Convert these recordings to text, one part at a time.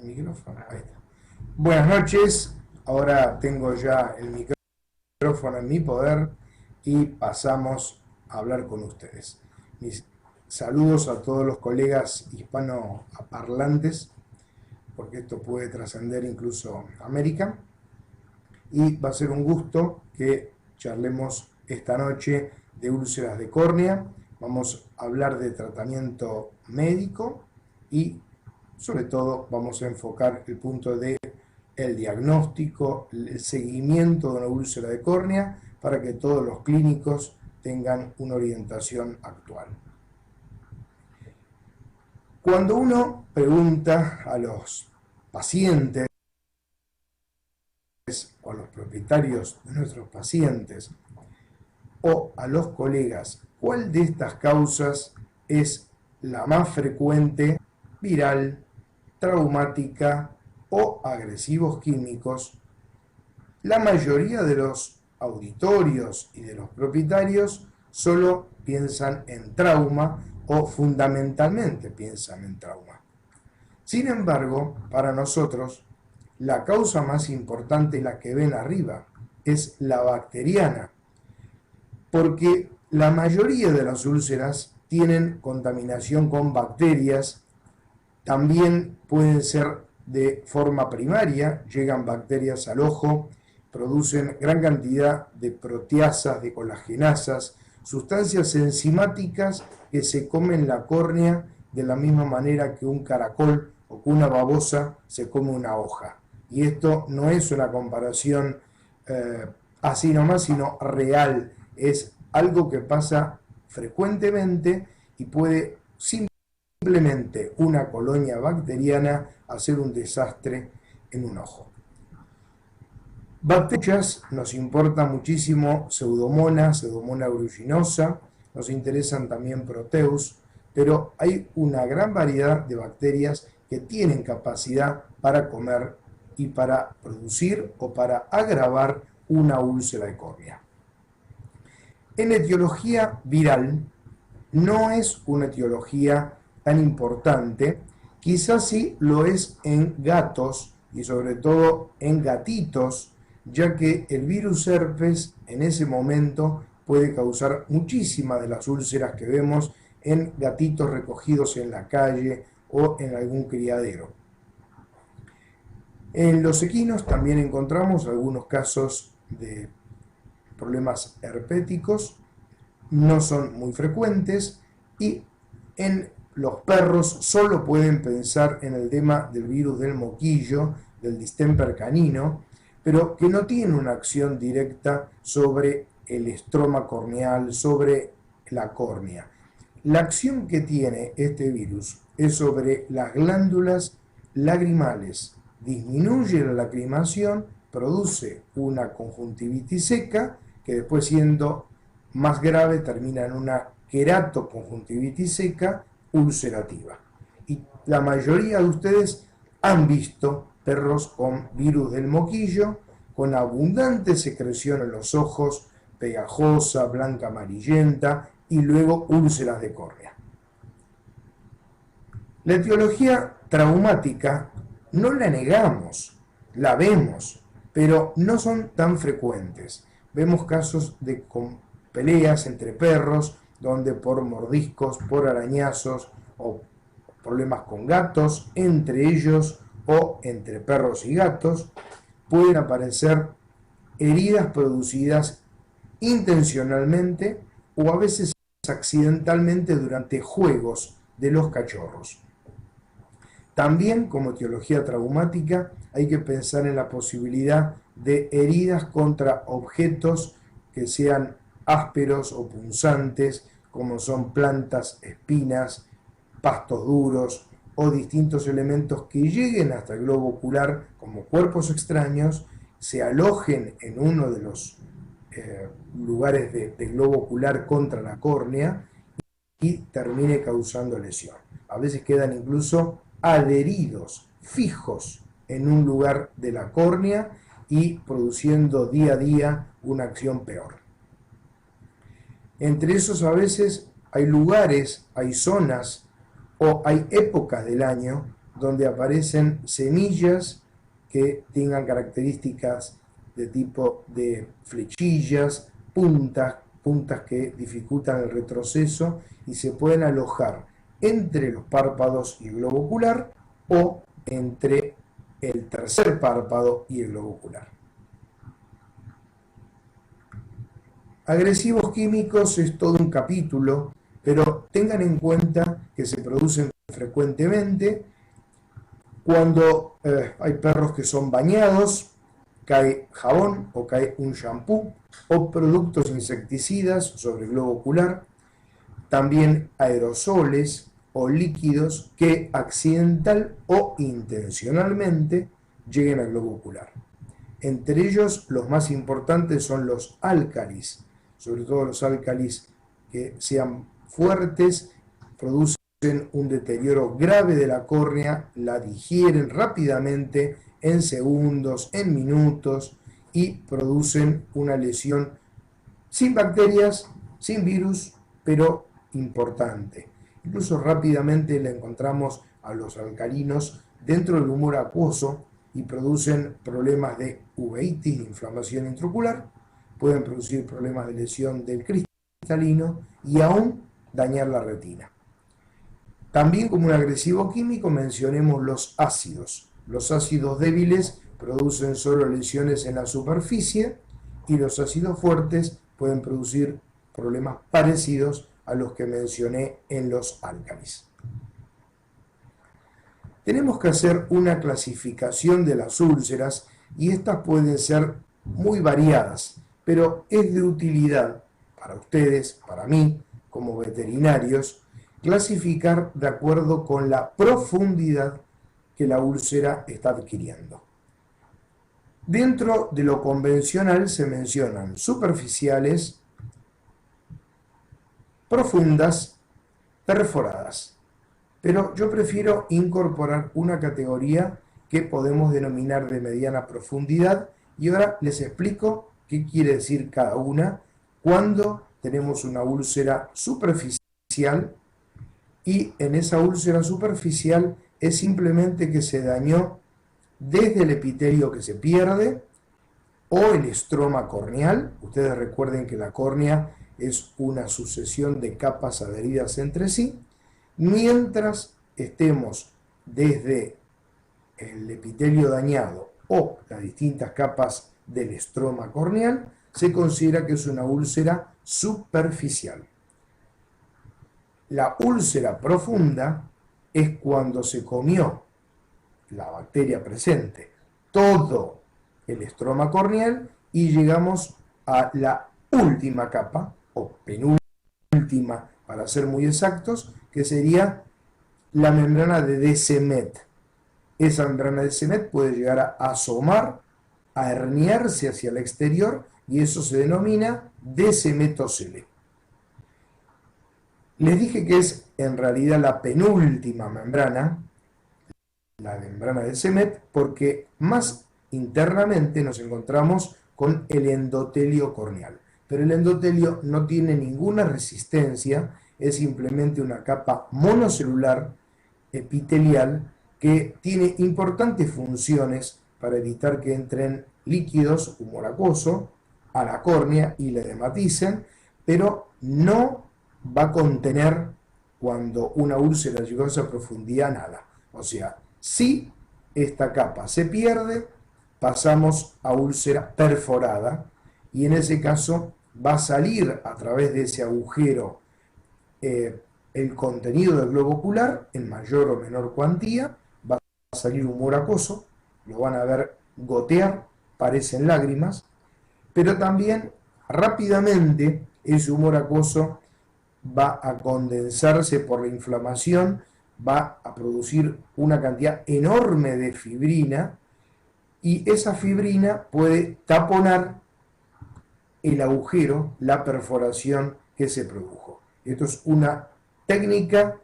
micrófono. Ahí está. Buenas noches. Ahora tengo ya el micrófono en mi poder y pasamos a hablar con ustedes. Mis saludos a todos los colegas hispanoparlantes, porque esto puede trascender incluso América. Y va a ser un gusto que charlemos esta noche de úlceras de córnea. Vamos a hablar de tratamiento médico y sobre todo vamos a enfocar el punto de el diagnóstico, el seguimiento de una úlcera de córnea para que todos los clínicos tengan una orientación actual. Cuando uno pregunta a los pacientes o a los propietarios de nuestros pacientes o a los colegas cuál de estas causas es la más frecuente, viral, traumática o agresivos químicos, la mayoría de los auditorios y de los propietarios solo piensan en trauma o fundamentalmente piensan en trauma. Sin embargo, para nosotros, la causa más importante, la que ven arriba, es la bacteriana, porque la mayoría de las úlceras tienen contaminación con bacterias, también pueden ser de forma primaria, llegan bacterias al ojo, producen gran cantidad de proteasas, de colagenasas, sustancias enzimáticas que se comen la córnea de la misma manera que un caracol o que una babosa se come una hoja. Y esto no es una comparación así nomás, sino real. Es algo que pasa frecuentemente y puede simplemente una colonia bacteriana hacer un desastre en un ojo. Bacterias nos importa muchísimo Pseudomonas aeruginosa, nos interesan también Proteus, pero hay una gran variedad de bacterias que tienen capacidad para comer y para producir o para agravar una úlcera de córnea. En etiología viral no es una etiología tan importante, quizás sí lo es en gatos y sobre todo en gatitos, ya que el virus herpes en ese momento puede causar muchísimas de las úlceras que vemos en gatitos recogidos en la calle o en algún criadero. En los equinos también encontramos algunos casos de problemas herpéticos, no son muy frecuentes, y en los perros solo pueden pensar en el tema del virus del moquillo, del distemper canino, pero que no tiene una acción directa sobre el estroma corneal, sobre la córnea. La acción que tiene este virus es sobre las glándulas lagrimales, disminuye la lacrimación, produce una conjuntivitis seca, que después siendo más grave termina en una queratoconjuntivitis seca ulcerativa. Y la mayoría de ustedes han visto perros con virus del moquillo, con abundante secreción en los ojos, pegajosa, blanca, amarillenta, y luego úlceras de córnea. La etiología traumática no la negamos, la vemos, pero no son tan frecuentes. Vemos casos de peleas entre perros, donde por mordiscos, por arañazos o problemas con gatos, entre ellos o entre perros y gatos, pueden aparecer heridas producidas intencionalmente o a veces accidentalmente durante juegos de los cachorros. También, como etiología traumática, hay que pensar en la posibilidad de heridas contra objetos que sean ásperos o punzantes, como son plantas, espinas, pastos duros o distintos elementos que lleguen hasta el globo ocular como cuerpos extraños, se alojen en uno de los lugares del globo ocular contra la córnea y termine causando lesión. A veces quedan incluso adheridos, fijos en un lugar de la córnea y produciendo día a día una acción peor. Entre esos a veces hay lugares, hay zonas o hay épocas del año donde aparecen semillas que tengan características de tipo de flechillas, puntas que dificultan el retroceso y se pueden alojar entre los párpados y el globo ocular o entre el tercer párpado y el globo ocular. Agresivos químicos es todo un capítulo, pero tengan en cuenta que se producen frecuentemente cuando hay perros que son bañados, cae jabón o cae un shampoo o productos insecticidas sobre el globo ocular, también aerosoles o líquidos que accidental o intencionalmente lleguen al globo ocular. Entre ellos, los más importantes son los álcalis, sobre todo los álcalis que sean fuertes, producen un deterioro grave de la córnea, la digieren rápidamente en segundos, en minutos y producen una lesión sin bacterias, sin virus, pero importante. Incluso rápidamente le encontramos a los alcalinos dentro del humor acuoso y producen problemas de uveitis, de inflamación intraocular, pueden producir problemas de lesión del cristalino y aún dañar la retina. También como un agresivo químico mencionemos los ácidos. Los ácidos débiles producen solo lesiones en la superficie y los ácidos fuertes pueden producir problemas parecidos a los que mencioné en los álcalis. Tenemos que hacer una clasificación de las úlceras y estas pueden ser muy variadas, pero es de utilidad para ustedes, para mí, como veterinarios, clasificar de acuerdo con la profundidad que la úlcera está adquiriendo. Dentro de lo convencional se mencionan superficiales, profundas, perforadas. Pero yo prefiero incorporar una categoría que podemos denominar de mediana profundidad y ahora les explico qué quiere decir cada una cuando tenemos una úlcera superficial y en esa úlcera superficial es simplemente que se dañó desde el epitelio que se pierde o el estroma corneal. Ustedes recuerden que la córnea es una sucesión de capas adheridas entre sí. Mientras estemos desde el epitelio dañado o las distintas capas del estroma corneal, se considera que es una úlcera superficial. La úlcera profunda es cuando se comió la bacteria presente todo el estroma corneal y llegamos a la última capa, o penúltima para ser muy exactos, que sería la membrana de Descemet. Esa membrana de Descemet puede llegar a asomar, a herniarse hacia el exterior y eso se denomina descemetocele. Les dije que es en realidad la penúltima membrana, la membrana de Descemet, porque más internamente nos encontramos con el endotelio corneal. Pero el endotelio no tiene ninguna resistencia, es simplemente una capa monocelular epitelial que tiene importantes funciones para evitar que entren líquidos, humor acuoso, a la córnea y la edematicen, pero no va a contener cuando una úlcera llegó a esa profundidad nada. O sea, si esta capa se pierde, pasamos a úlcera perforada y en ese caso va a salir a través de ese agujero el contenido del globo ocular en mayor o menor cuantía, va a salir humor acuoso, lo van a ver gotear, parecen lágrimas, pero también rápidamente ese humor acuoso va a condensarse por la inflamación, va a producir una cantidad enorme de fibrina y esa fibrina puede taponar el agujero, la perforación que se produjo. Esto es una técnica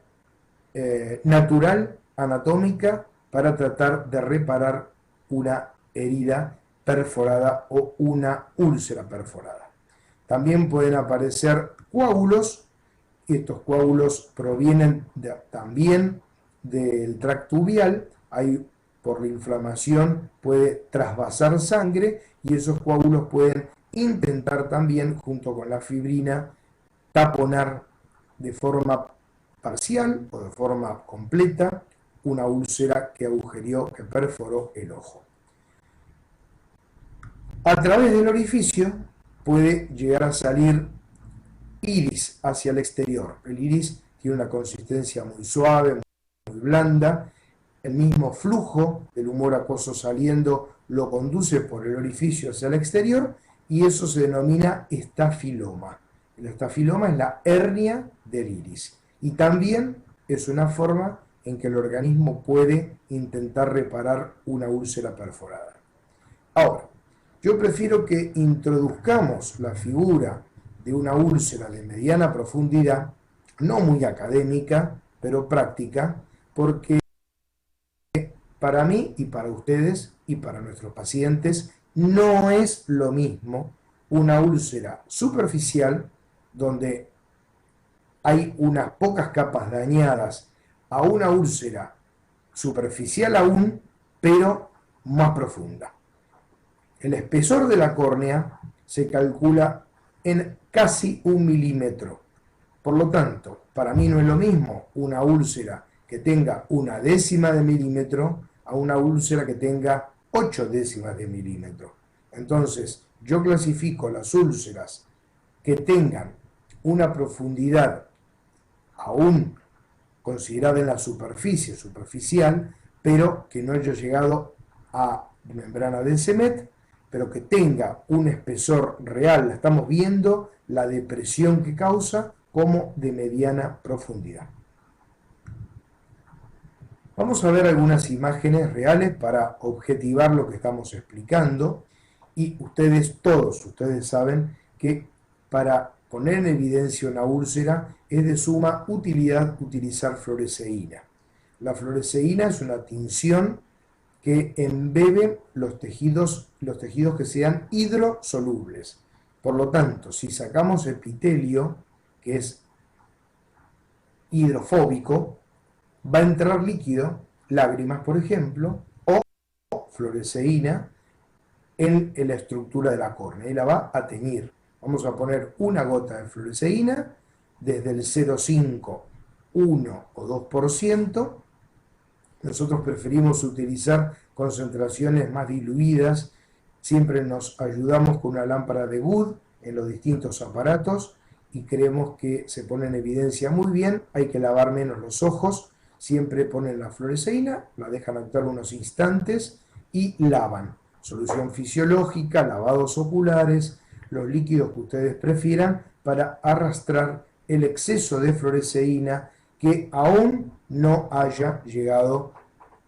natural, anatómica, para tratar de reparar una herida perforada o una úlcera perforada. También pueden aparecer coágulos, y estos coágulos provienen también del tracto uvial por la inflamación puede trasvasar sangre y esos coágulos pueden intentar también, junto con la fibrina, taponar de forma parcial o de forma completa una úlcera que agujerió, que perforó el ojo. A través del orificio puede llegar a salir iris hacia el exterior. El iris tiene una consistencia muy suave, muy blanda. El mismo flujo del humor acuoso saliendo lo conduce por el orificio hacia el exterior y eso se denomina estafiloma. El estafiloma es la hernia del iris y también es una forma en que el organismo puede intentar reparar una úlcera perforada. Ahora, yo prefiero que introduzcamos la figura de una úlcera de mediana profundidad, no muy académica, pero práctica, porque para mí y para ustedes y para nuestros pacientes no es lo mismo una úlcera superficial donde hay unas pocas capas dañadas a una úlcera superficial aún, pero más profunda. El espesor de la córnea se calcula en casi 1 milímetro. Por lo tanto, para mí no es lo mismo una úlcera que tenga 1/10 de milímetro a una úlcera que tenga 8/10 de milímetro. Entonces, yo clasifico las úlceras que tengan una profundidad aún considerada en la superficie, superficial, pero que no haya llegado a membrana de Semet, pero que tenga un espesor real. Estamos viendo la depresión que causa como de mediana profundidad. Vamos a ver algunas imágenes reales para objetivar lo que estamos explicando y todos ustedes saben que para poner en evidencia una úlcera es de suma utilidad utilizar fluoresceína. La fluoresceína es una tinción que embebe los tejidos que sean hidrosolubles. Por lo tanto, si sacamos epitelio, que es hidrofóbico, va a entrar líquido, lágrimas por ejemplo, o fluoresceína en la estructura de la córnea y la va a teñir. Vamos a poner una gota de fluoresceína desde el 0,5, 1 o 2%. Nosotros preferimos utilizar concentraciones más diluidas. Siempre nos ayudamos con una lámpara de Wood en los distintos aparatos y creemos que se pone en evidencia muy bien. Hay que lavar menos los ojos. Siempre ponen la fluoresceína, la dejan actuar unos instantes y lavan. Solución fisiológica, lavados oculares, los líquidos que ustedes prefieran para arrastrar el exceso de fluoresceína que aún no haya llegado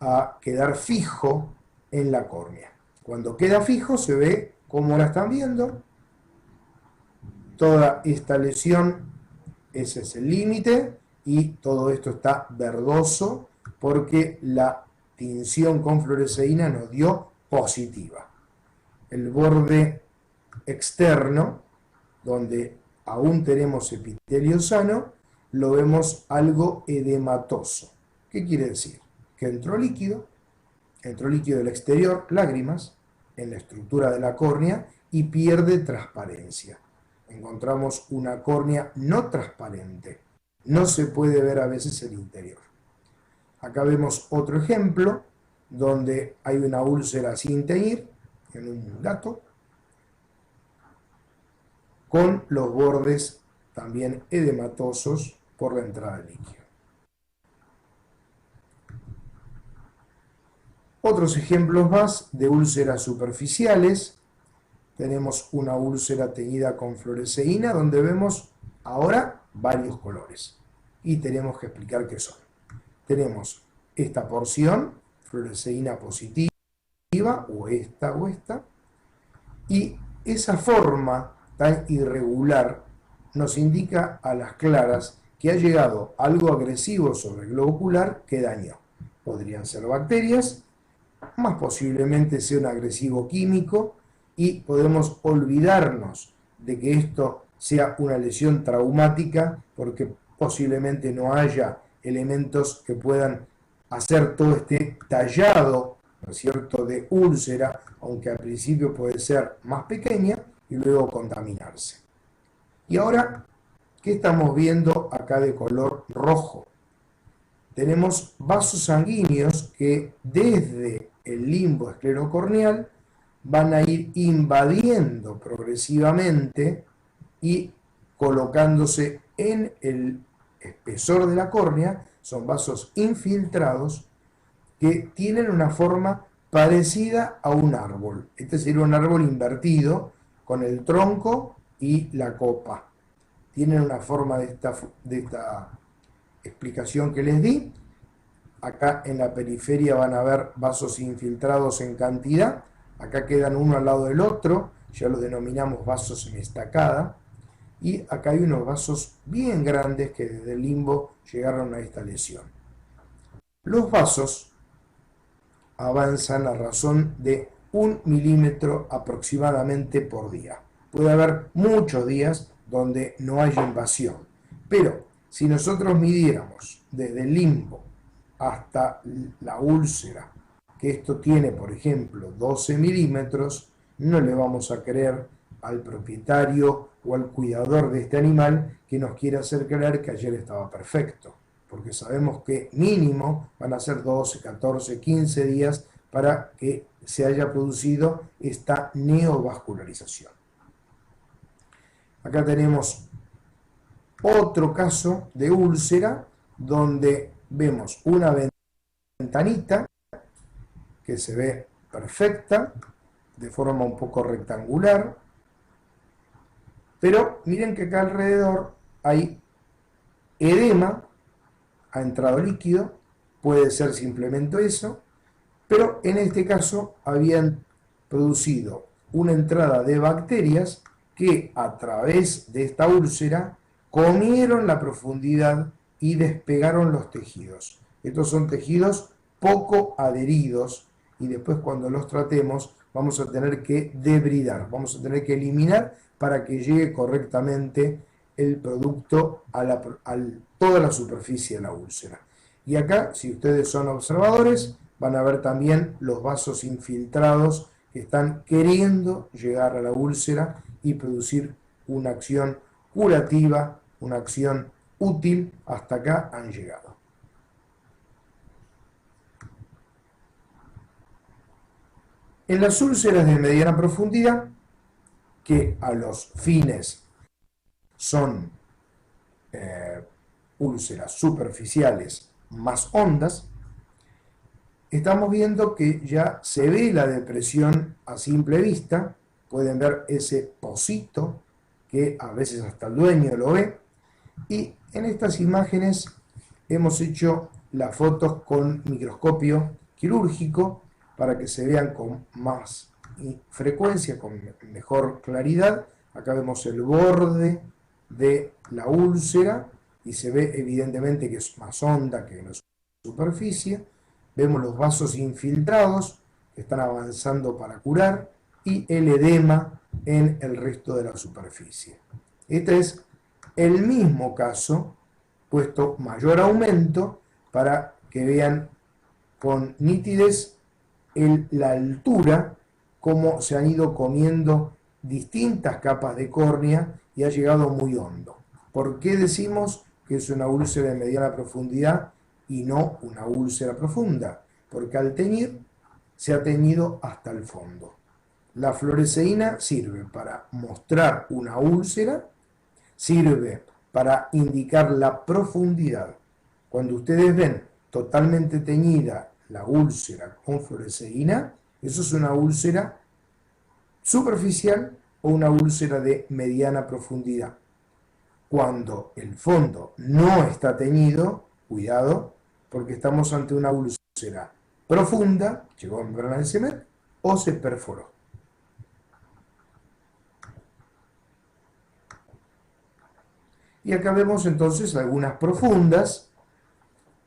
a quedar fijo en la córnea. Cuando queda fijo se ve, como la están viendo, toda esta lesión, ese es el límite, y todo esto está verdoso porque la tinción con fluoresceína nos dio positiva. El borde externo, donde aún tenemos epitelio sano, lo vemos algo edematoso. ¿Qué quiere decir? Que entró líquido del exterior, lágrimas, en la estructura de la córnea y pierde transparencia. Encontramos una córnea no transparente. No se puede ver a veces el interior. Acá vemos otro ejemplo donde hay una úlcera sin teñir en un gato con los bordes también edematosos por la entrada de líquido. Otros ejemplos más de úlceras superficiales. Tenemos una úlcera teñida con fluoresceína donde vemos ahora varios colores y tenemos que explicar qué son. Tenemos esta porción, fluoresceína positiva, o esta, y esa forma tan irregular nos indica a las claras que ha llegado algo agresivo sobre el globo ocular que dañó. Podrían ser bacterias, más posiblemente sea un agresivo químico, y podemos olvidarnos de que esto sea una lesión traumática porque posiblemente no haya elementos que puedan hacer todo este tallado, ¿no es cierto?, de úlcera, aunque al principio puede ser más pequeña, y luego contaminarse. Y ahora, ¿qué estamos viendo acá de color rojo? Tenemos vasos sanguíneos que desde el limbo esclerocorneal van a ir invadiendo progresivamente y colocándose en el espesor de la córnea. Son vasos infiltrados que tienen una forma parecida a un árbol. Este sería un árbol invertido con el tronco y la copa. Tienen una forma de esta explicación que les di. Acá en la periferia van a ver vasos infiltrados en cantidad. Acá quedan uno al lado del otro, ya los denominamos vasos en estacada. Y acá hay unos vasos bien grandes que desde el limbo llegaron a esta lesión. Los vasos avanzan a razón de 1 milímetro aproximadamente por día. Puede haber muchos días donde no haya invasión, pero si nosotros midiéramos desde el limbo hasta la úlcera, que esto tiene, por ejemplo, 12 milímetros, no le vamos a creer al propietario o al cuidador de este animal que nos quiere hacer creer que ayer estaba perfecto, porque sabemos que mínimo van a ser 12, 14, 15 días para que se haya producido esta neovascularización. Acá tenemos otro caso de úlcera donde vemos una ventanita que se ve perfecta, de forma un poco rectangular, pero miren que acá alrededor hay edema, ha entrado líquido, puede ser simplemente eso, pero en este caso habían producido una entrada de bacterias que a través de esta úlcera comieron la profundidad y despegaron los tejidos. Estos son tejidos poco adheridos y después cuando los tratemos vamos a tener que debridar, vamos a tener que eliminar para que llegue correctamente el producto a toda la superficie de la úlcera. Y acá, si ustedes son observadores, van a ver también los vasos infiltrados que están queriendo llegar a la úlcera y producir una acción curativa, una acción útil. Hasta acá han llegado. En las úlceras de mediana profundidad, que a los fines son úlceras superficiales más hondas, estamos viendo que ya se ve la depresión a simple vista. Pueden ver ese pocito que a veces hasta el dueño lo ve. Y en estas imágenes hemos hecho las fotos con microscopio quirúrgico para que se vean con más frecuencia, con mejor claridad. Acá vemos el borde de la úlcera y se ve evidentemente que es más honda que en la superficie. Vemos los vasos infiltrados que están avanzando para curar y el edema en el resto de la superficie. Este es el mismo caso, puesto mayor aumento para que vean con nitidez la altura, cómo se han ido comiendo distintas capas de córnea y ha llegado muy hondo. ¿Por qué decimos que es una úlcera de mediana profundidad y no una úlcera profunda? Porque al teñir se ha teñido hasta el fondo. La fluoresceína sirve para mostrar una úlcera, sirve para indicar la profundidad. Cuando ustedes ven totalmente teñida la úlcera con fluoresceína, eso es una úlcera superficial o una úlcera de mediana profundidad. Cuando el fondo no está teñido, cuidado, porque estamos ante una úlcera profunda, llegó a membrana de Semet o se perforó. Y acá vemos entonces algunas profundas,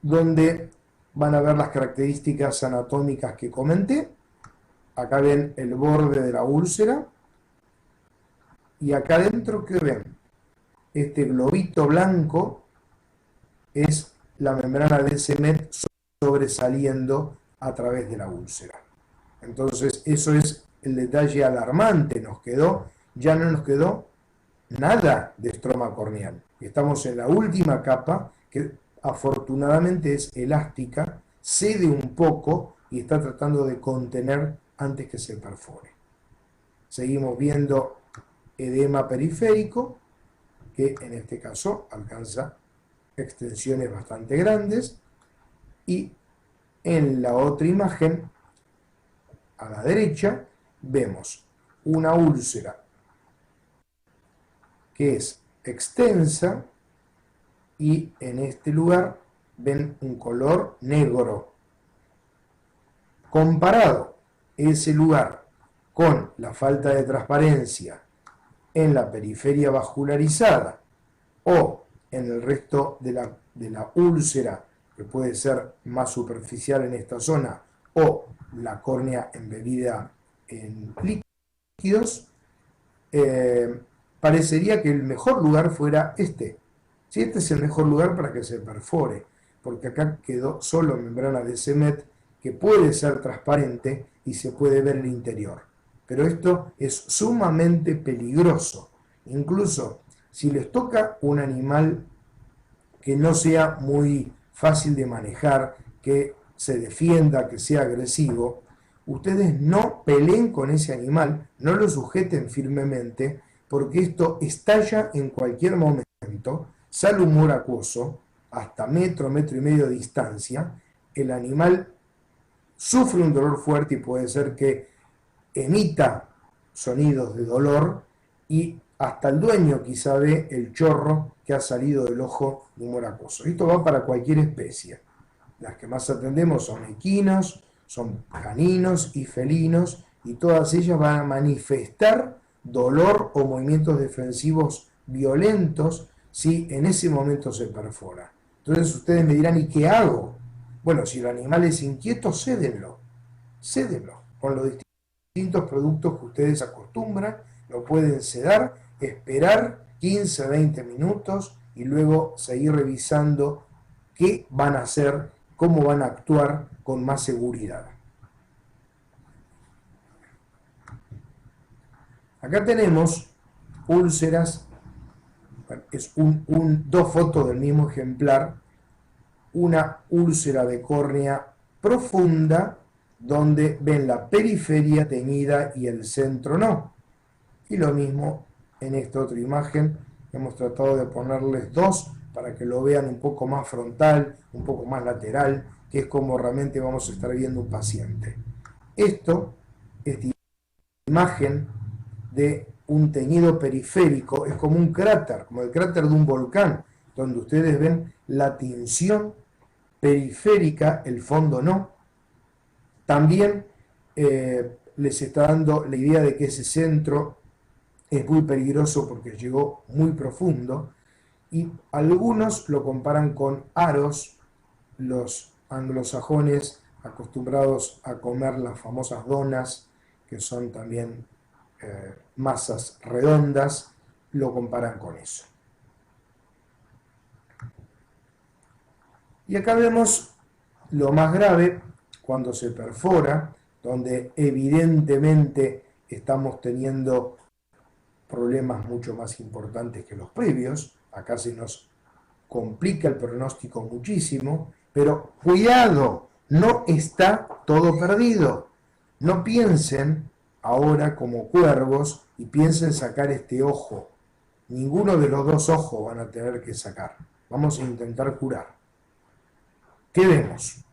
donde van a ver las características anatómicas que comenté. Acá ven el borde de la úlcera. Y acá adentro, ¿qué ven? Este globito blanco es la membrana de Semet sobresaliendo a través de la úlcera. Entonces, eso es el detalle alarmante. Ya no nos quedó nada de estroma corneal. Estamos en la última capa, que afortunadamente es elástica, cede un poco y está tratando de contener antes que se perfore. Seguimos viendo edema periférico, que en este caso alcanza extensiones bastante grandes, y en la otra imagen, a la derecha, vemos una úlcera que es extensa y en este lugar ven un color negro. Comparado ese lugar con la falta de transparencia en la periferia vascularizada o en el resto de la úlcera, que puede ser más superficial en esta zona, o la córnea embebida en líquidos, parecería que el mejor lugar fuera este. Si este es el mejor lugar para que se perfore, porque acá quedó solo membrana de Semet, que puede ser transparente y se puede ver el interior. Pero esto es sumamente peligroso. Incluso si les toca un animal que no sea muy fácil de manejar, que se defienda, que sea agresivo, ustedes no peleen con ese animal, no lo sujeten firmemente, porque esto estalla en cualquier momento, sale humor acuoso, hasta metro y medio de distancia, el animal sufre un dolor fuerte y puede ser que emita sonidos de dolor y hasta el dueño quizá ve el chorro que ha salido del ojo de humor acuoso. Esto va para cualquier especie. Las que más atendemos son equinos, son caninos y felinos, y todas ellas van a manifestar dolor o movimientos defensivos violentos si en ese momento se perfora. Entonces ustedes me dirán, ¿y qué hago? Bueno, si el animal es inquieto, cédenlo con los distintos productos que ustedes acostumbran, lo pueden sedar, esperar 15 a 20 minutos y luego seguir revisando qué van a hacer, cómo van a actuar con más seguridad. Acá tenemos úlceras, es dos fotos del mismo ejemplar, una úlcera de córnea profunda, donde ven la periferia teñida y el centro no. Y lo mismo en esta otra imagen, hemos tratado de ponerles dos para que lo vean un poco más frontal, un poco más lateral, que es como realmente vamos a estar viendo un paciente. Esta imagen de un teñido periférico es como un cráter, como el cráter de un volcán, donde ustedes ven la tinción periférica, el fondo no. También les está dando la idea de que ese centro es muy peligroso porque llegó muy profundo, y algunos lo comparan con aros. Los anglosajones, acostumbrados a comer las famosas donas, que son también masas redondas, lo comparan con eso. Y acá vemos lo más grave cuando se perfora, donde evidentemente estamos teniendo problemas mucho más importantes que los previos. Acá se nos complica el pronóstico muchísimo, pero cuidado, no está todo perdido. No piensen ahora como cuervos y piensen sacar este ojo. Ninguno de los dos ojos van a tener que sacar. Vamos a intentar curar. ¿Qué vemos?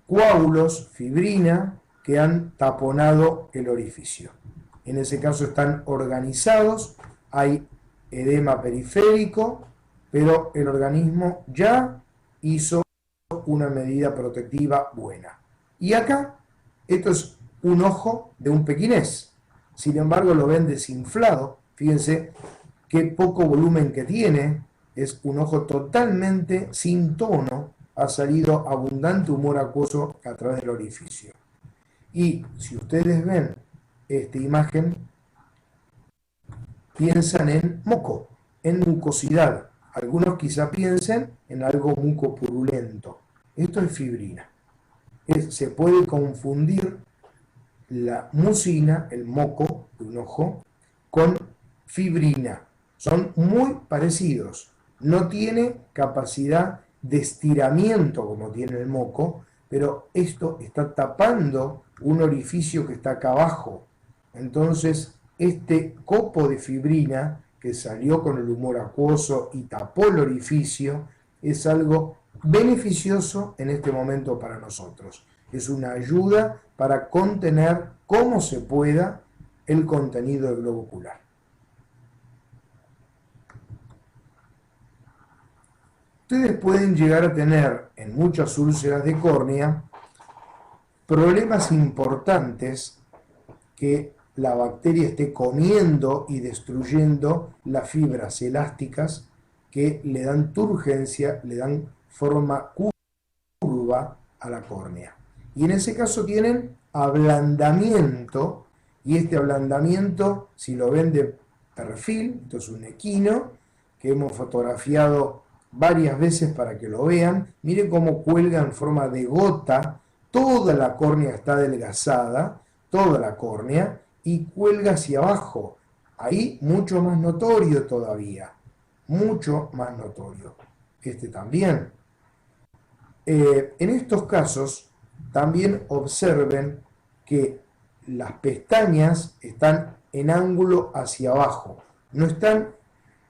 Coágulos, fibrina, que han taponado el orificio. En ese caso están organizados, hay edema periférico, pero el organismo ya hizo una medida protectiva buena. Y acá, esto es un ojo de un pequinés. Sin embargo, lo ven desinflado. Fíjense qué poco volumen que tiene. Es un ojo totalmente sin tono. Ha salido abundante humor acuoso a través del orificio. Y si ustedes ven esta imagen, piensan en moco, en mucosidad. Algunos quizá piensen en algo mucopurulento. Esto es fibrina. Se puede confundir la mucina, el moco de un ojo, con fibrina. Son muy parecidos. No tiene capacidad de estiramiento como tiene el moco, pero esto está tapando un orificio que está acá abajo. Entonces, este copo de fibrina que salió con el humor acuoso y tapó el orificio es algo beneficioso en este momento para nosotros. Es una ayuda para contener como se pueda el contenido del globo ocular. Ustedes pueden llegar a tener en muchas úlceras de córnea problemas importantes que la bacteria esté comiendo y destruyendo las fibras elásticas que le dan turgencia, le dan forma curva a la córnea. Y en ese caso tienen ablandamiento, y este ablandamiento, si lo ven de perfil, esto es un equino que hemos fotografiado varias veces para que lo vean, miren cómo cuelga en forma de gota, toda la córnea está adelgazada, toda la córnea, y cuelga hacia abajo, ahí mucho más notorio todavía, mucho más notorio. Este también. En estos casos, también observen que las pestañas están en ángulo hacia abajo, no están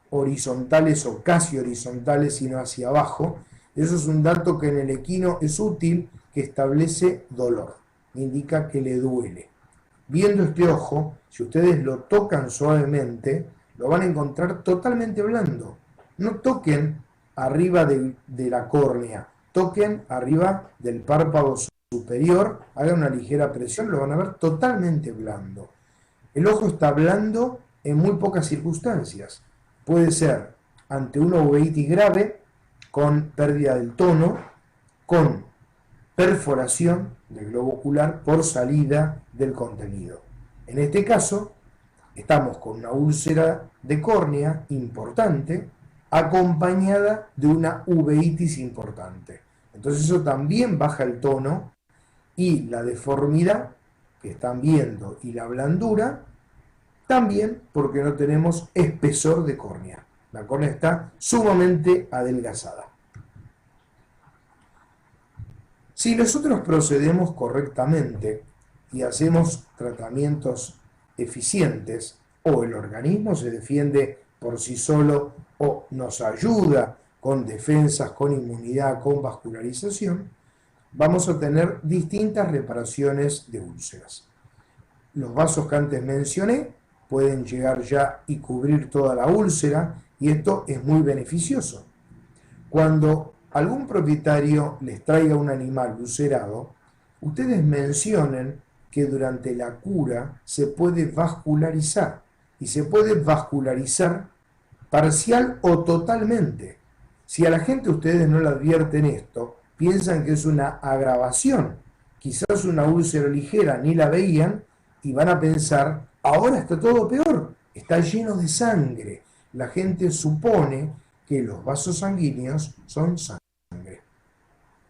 horizontales o casi horizontales, sino hacia abajo. Eso es un dato que en el equino es útil, que establece dolor, indica que le duele. Viendo este ojo, si ustedes lo tocan suavemente, lo van a encontrar totalmente blando. No toquen arriba de la córnea, toquen arriba del párpado superior, hagan una ligera presión, lo van a ver totalmente blando. El ojo está blando en muy pocas circunstancias. Puede ser ante una uveitis grave, con pérdida del tono, con perforación del globo ocular por salida del contenido. En este caso, estamos con una úlcera de córnea importante, acompañada de una uveitis importante. Entonces eso también baja el tono, y la deformidad que están viendo y la blandura también, porque no tenemos espesor de córnea. La córnea está sumamente adelgazada. Si nosotros procedemos correctamente y hacemos tratamientos eficientes, o el organismo se defiende por sí solo o nos ayuda con defensas, con inmunidad, con vascularización, vamos a tener distintas reparaciones de úlceras. Los vasos que antes mencioné pueden llegar ya y cubrir toda la úlcera, y esto es muy beneficioso. Cuando algún propietario les traiga un animal ulcerado, ustedes mencionen que durante la cura se puede vascularizar, y se puede vascularizar parcial o totalmente. Si a la gente ustedes no le advierten esto, piensan que es una agravación, quizás una úlcera ligera, ni la veían, y van a pensar, ahora está todo peor, está lleno de sangre. La gente supone que los vasos sanguíneos son sangre.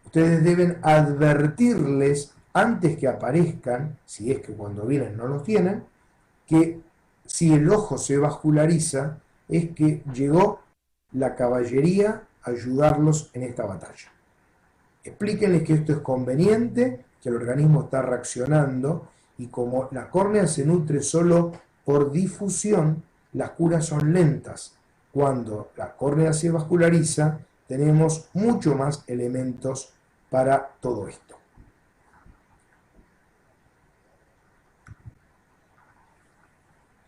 Ustedes deben advertirles antes que aparezcan, si es que cuando vienen no los tienen, que si el ojo se vasculariza es que llegó la caballería a ayudarlos en esta batalla. Explíquenles que esto es conveniente, que el organismo está reaccionando, y como la córnea se nutre solo por difusión, las curas son lentas. Cuando la córnea se vasculariza, tenemos mucho más elementos para todo esto.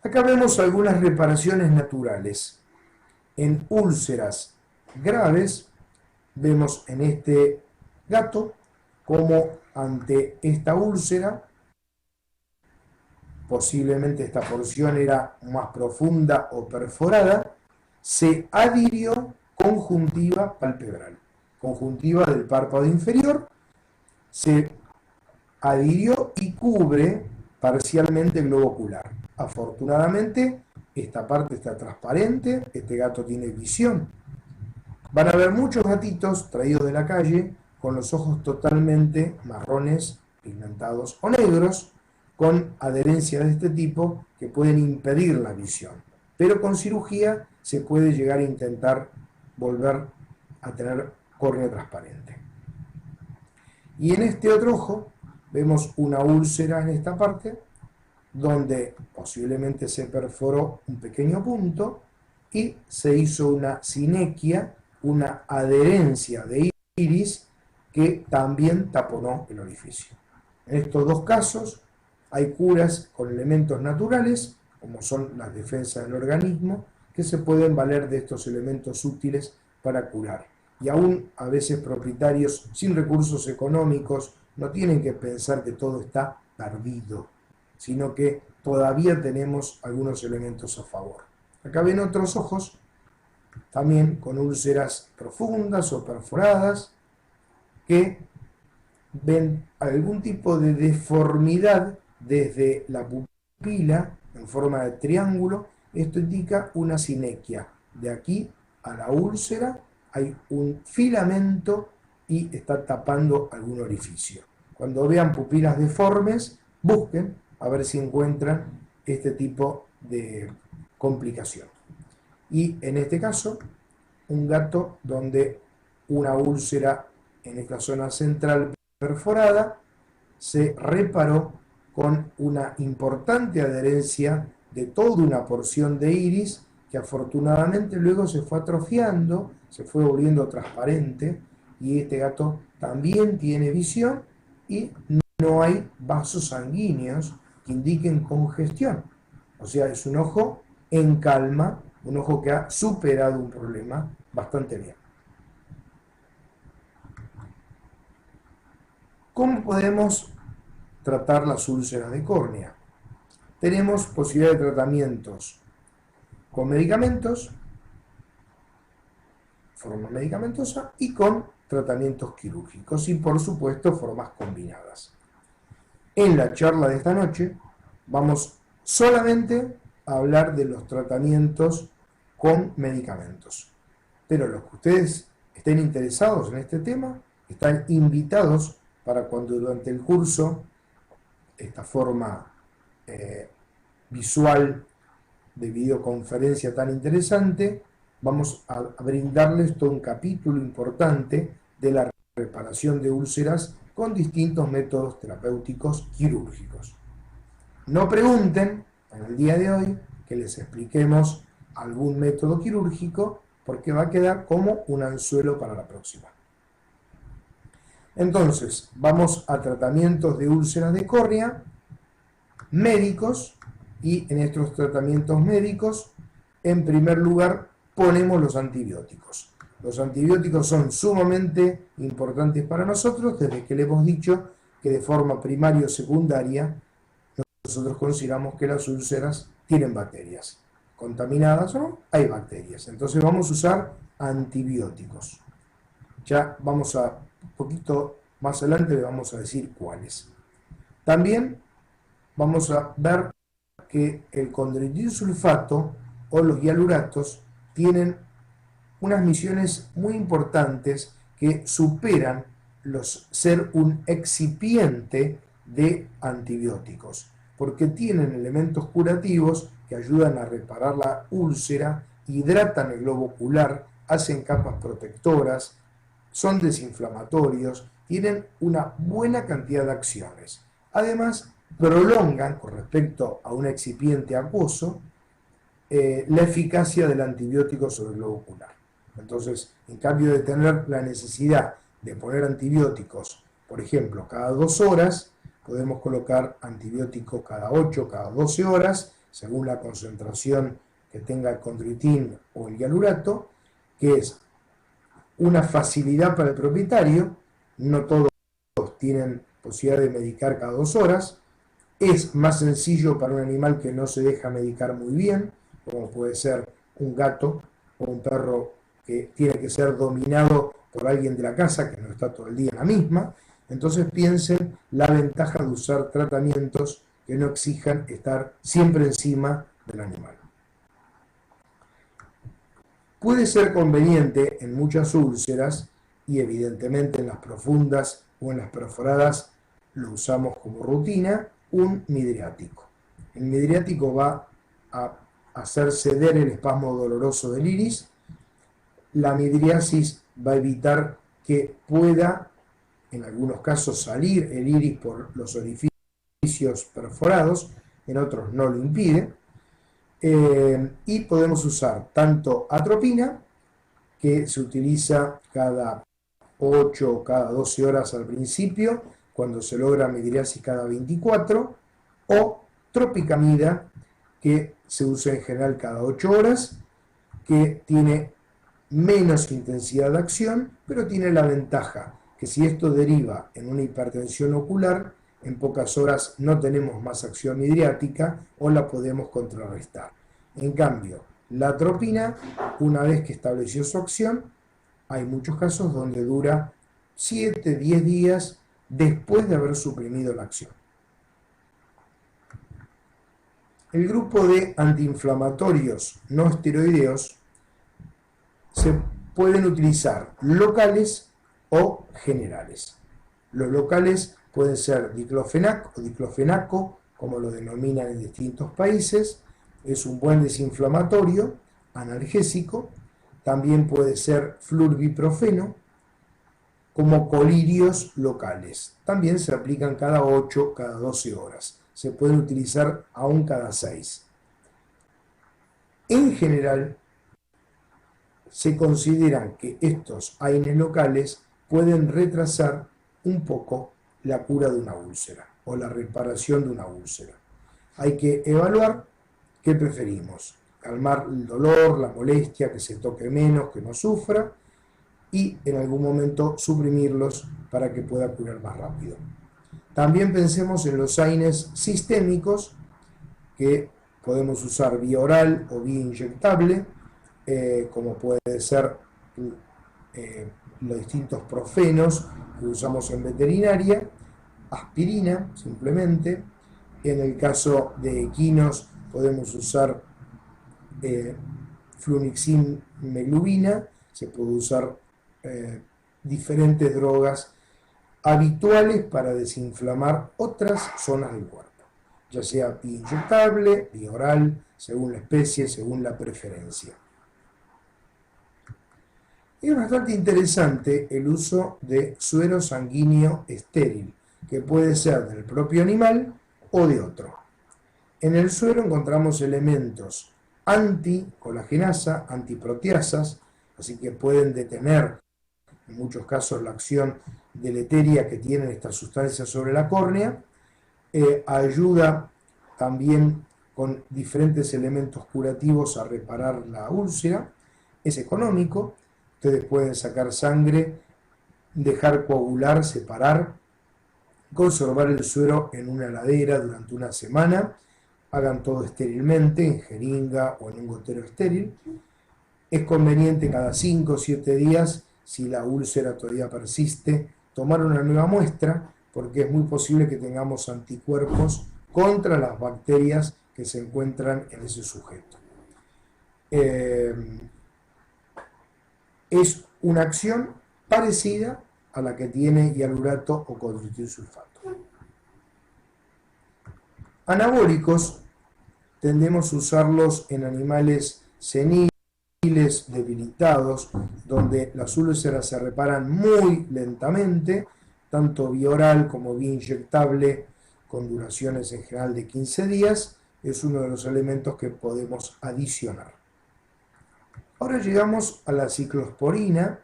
Acá vemos algunas reparaciones naturales. En úlceras graves, vemos en este gato como ante esta úlcera, posiblemente esta porción era más profunda o perforada, se adhirió conjuntiva palpebral, conjuntiva del párpado inferior, se adhirió y cubre parcialmente el globo ocular. Afortunadamente, esta parte está transparente, este gato tiene visión. Van a haber muchos gatitos traídos de la calle con los ojos totalmente marrones, pigmentados o negros, con adherencia de este tipo que pueden impedir la visión. Pero con cirugía se puede llegar a intentar volver a tener córnea transparente. Y en este otro ojo vemos una úlcera en esta parte, donde posiblemente se perforó un pequeño punto y se hizo una sinequia, una adherencia de iris que también taponó el orificio. En estos dos casos hay curas con elementos naturales, como son las defensas del organismo, que se pueden valer de estos elementos útiles para curar. Y aún a veces propietarios sin recursos económicos no tienen que pensar que todo está perdido, sino que todavía tenemos algunos elementos a favor. Acá ven otros ojos, también con úlceras profundas o perforadas, que ven algún tipo de deformidad desde la pupila en forma de triángulo. Esto indica una sinequia. De aquí a la úlcera hay un filamento y está tapando algún orificio. Cuando vean pupilas deformes, busquen a ver si encuentran este tipo de complicación. Y en este caso, un gato donde una úlcera en esta zona central perforada se reparó con una importante adherencia de toda una porción de iris que afortunadamente luego se fue atrofiando, se fue volviendo transparente, y este gato también tiene visión y no hay vasos sanguíneos que indiquen congestión. O sea, es un ojo en calma, un ojo que ha superado un problema bastante bien. ¿Cómo podemos tratar las úlceras de córnea? Tenemos posibilidad de tratamientos con medicamentos, forma medicamentosa, y con tratamientos quirúrgicos, y por supuesto formas combinadas. En la charla de esta noche vamos solamente a hablar de los tratamientos con medicamentos. Pero los que ustedes estén interesados en este tema están invitados para cuando durante el curso, esta forma visual de videoconferencia tan interesante, vamos a brindarles todo un capítulo importante de la reparación de úlceras con distintos métodos terapéuticos quirúrgicos. No pregunten en el día de hoy que les expliquemos algún método quirúrgico, porque va a quedar como un anzuelo para la próxima. Entonces, vamos a tratamientos de úlceras de córnea médicos, y en estos tratamientos médicos, en primer lugar, ponemos los antibióticos. Los antibióticos son sumamente importantes para nosotros, desde que le hemos dicho que de forma primaria o secundaria nosotros consideramos que las úlceras tienen bacterias. Contaminadas o no, hay bacterias. Entonces vamos a usar antibióticos. Ya vamos a, un poquito más adelante, le vamos a decir cuáles. También vamos a ver que el condroitinsulfato o los hialuratos tienen unas misiones muy importantes que superan ser un excipiente de antibióticos, porque tienen elementos curativos que ayudan a reparar la úlcera, hidratan el globo ocular, hacen capas protectoras, son desinflamatorios, tienen una buena cantidad de acciones. Además, prolongan, con respecto a un excipiente acuoso, la eficacia del antibiótico sobre el globo ocular. Entonces, en cambio de tener la necesidad de poner antibióticos, por ejemplo, cada 2 horas, podemos colocar antibiótico cada 8, cada 12 horas, según la concentración que tenga el condroitin o el hialurato, que es una facilidad para el propietario. No todos tienen posibilidad de medicar cada 2 horas. Es más sencillo para un animal que no se deja medicar muy bien, como puede ser un gato o un perro que tiene que ser dominado por alguien de la casa, que no está todo el día en la misma. Entonces piensen la ventaja de usar tratamientos que no exijan estar siempre encima del animal. Puede ser conveniente en muchas úlceras y evidentemente en las profundas o en las perforadas lo usamos como rutina, un midriático. El midriático va a hacer ceder el espasmo doloroso del iris. La midriasis va a evitar que pueda, en algunos casos, salir el iris por los orificios perforados, en otros no lo impide. Y podemos usar tanto atropina, que se utiliza cada 8 o cada 12 horas al principio, cuando se logra midriasis cada 24, o tropicamida, que se usa en general cada 8 horas, que tiene menos intensidad de acción, pero tiene la ventaja que si esto deriva en una hipertensión ocular, en pocas horas no tenemos más acción midriática o la podemos contrarrestar. En cambio, la atropina, una vez que estableció su acción, hay muchos casos donde dura 7, 10 días después de haber suprimido la acción. El grupo de antiinflamatorios no esteroideos se pueden utilizar locales o generales. Los locales pueden ser diclofenac o diclofenaco, como lo denominan en distintos países. Es un buen desinflamatorio, analgésico. También puede ser flurbiprofeno, como colirios locales. También se aplican cada 8, cada 12 horas. Se pueden utilizar aún cada 6. En general, se consideran que estos AINES locales pueden retrasar un poco la cura de una úlcera o la reparación de una úlcera. Hay que evaluar qué preferimos: calmar el dolor, la molestia, que se toque menos, que no sufra, y en algún momento suprimirlos para que pueda curar más rápido. También pensemos en los AINES sistémicos, que podemos usar vía oral o vía inyectable, como puede ser los distintos profenos que usamos en veterinaria, aspirina simplemente. En el caso de equinos podemos usar flunixin meglubina. Se puede usar diferentes drogas habituales para desinflamar otras zonas del cuerpo, ya sea vía inyectable, vía oral, según la especie, según la preferencia. Es bastante interesante el uso de suero sanguíneo estéril, que puede ser del propio animal o de otro. En el suero encontramos elementos anticolagenasa, antiproteasas, así que pueden detener en muchos casos la acción deleteria que tienen estas sustancias sobre la córnea. Ayuda también con diferentes elementos curativos a reparar la úlcera. Es económico. Ustedes pueden sacar sangre, dejar coagular, separar, conservar el suero en una heladera durante una semana. Hagan todo estérilmente, en jeringa o en un gotero estéril. Es conveniente cada 5 o 7 días, si la úlcera todavía persiste, tomar una nueva muestra, porque es muy posible que tengamos anticuerpos contra las bacterias que se encuentran en ese sujeto. Es una acción parecida a la que tiene hialurato o codritilsulfato. Anabólicos tendemos a usarlos en animales seniles, debilitados, donde las úlceras se reparan muy lentamente, tanto vía oral como vía inyectable, con duraciones en general de 15 días. Es uno de los elementos que podemos adicionar. Ahora llegamos a la ciclosporina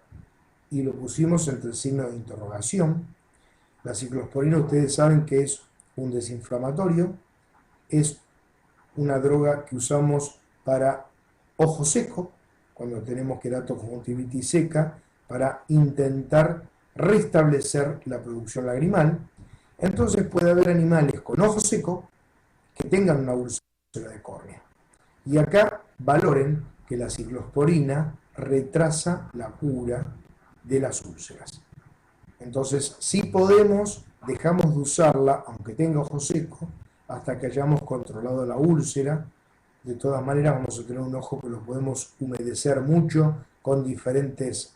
y lo pusimos entre signos de interrogación. La ciclosporina, ustedes saben que es un desinflamatorio, es una droga que usamos para ojo seco, cuando tenemos queratoconjuntivitis seca, para intentar restablecer la producción lagrimal. Entonces puede haber animales con ojo seco que tengan una úlcera de córnea. Y acá valoren que la ciclosporina retrasa la cura de las úlceras. Entonces, si podemos, dejamos de usarla, aunque tenga ojo seco, hasta que hayamos controlado la úlcera De todas maneras vamos a tener un ojo que lo podemos humedecer mucho con diferentes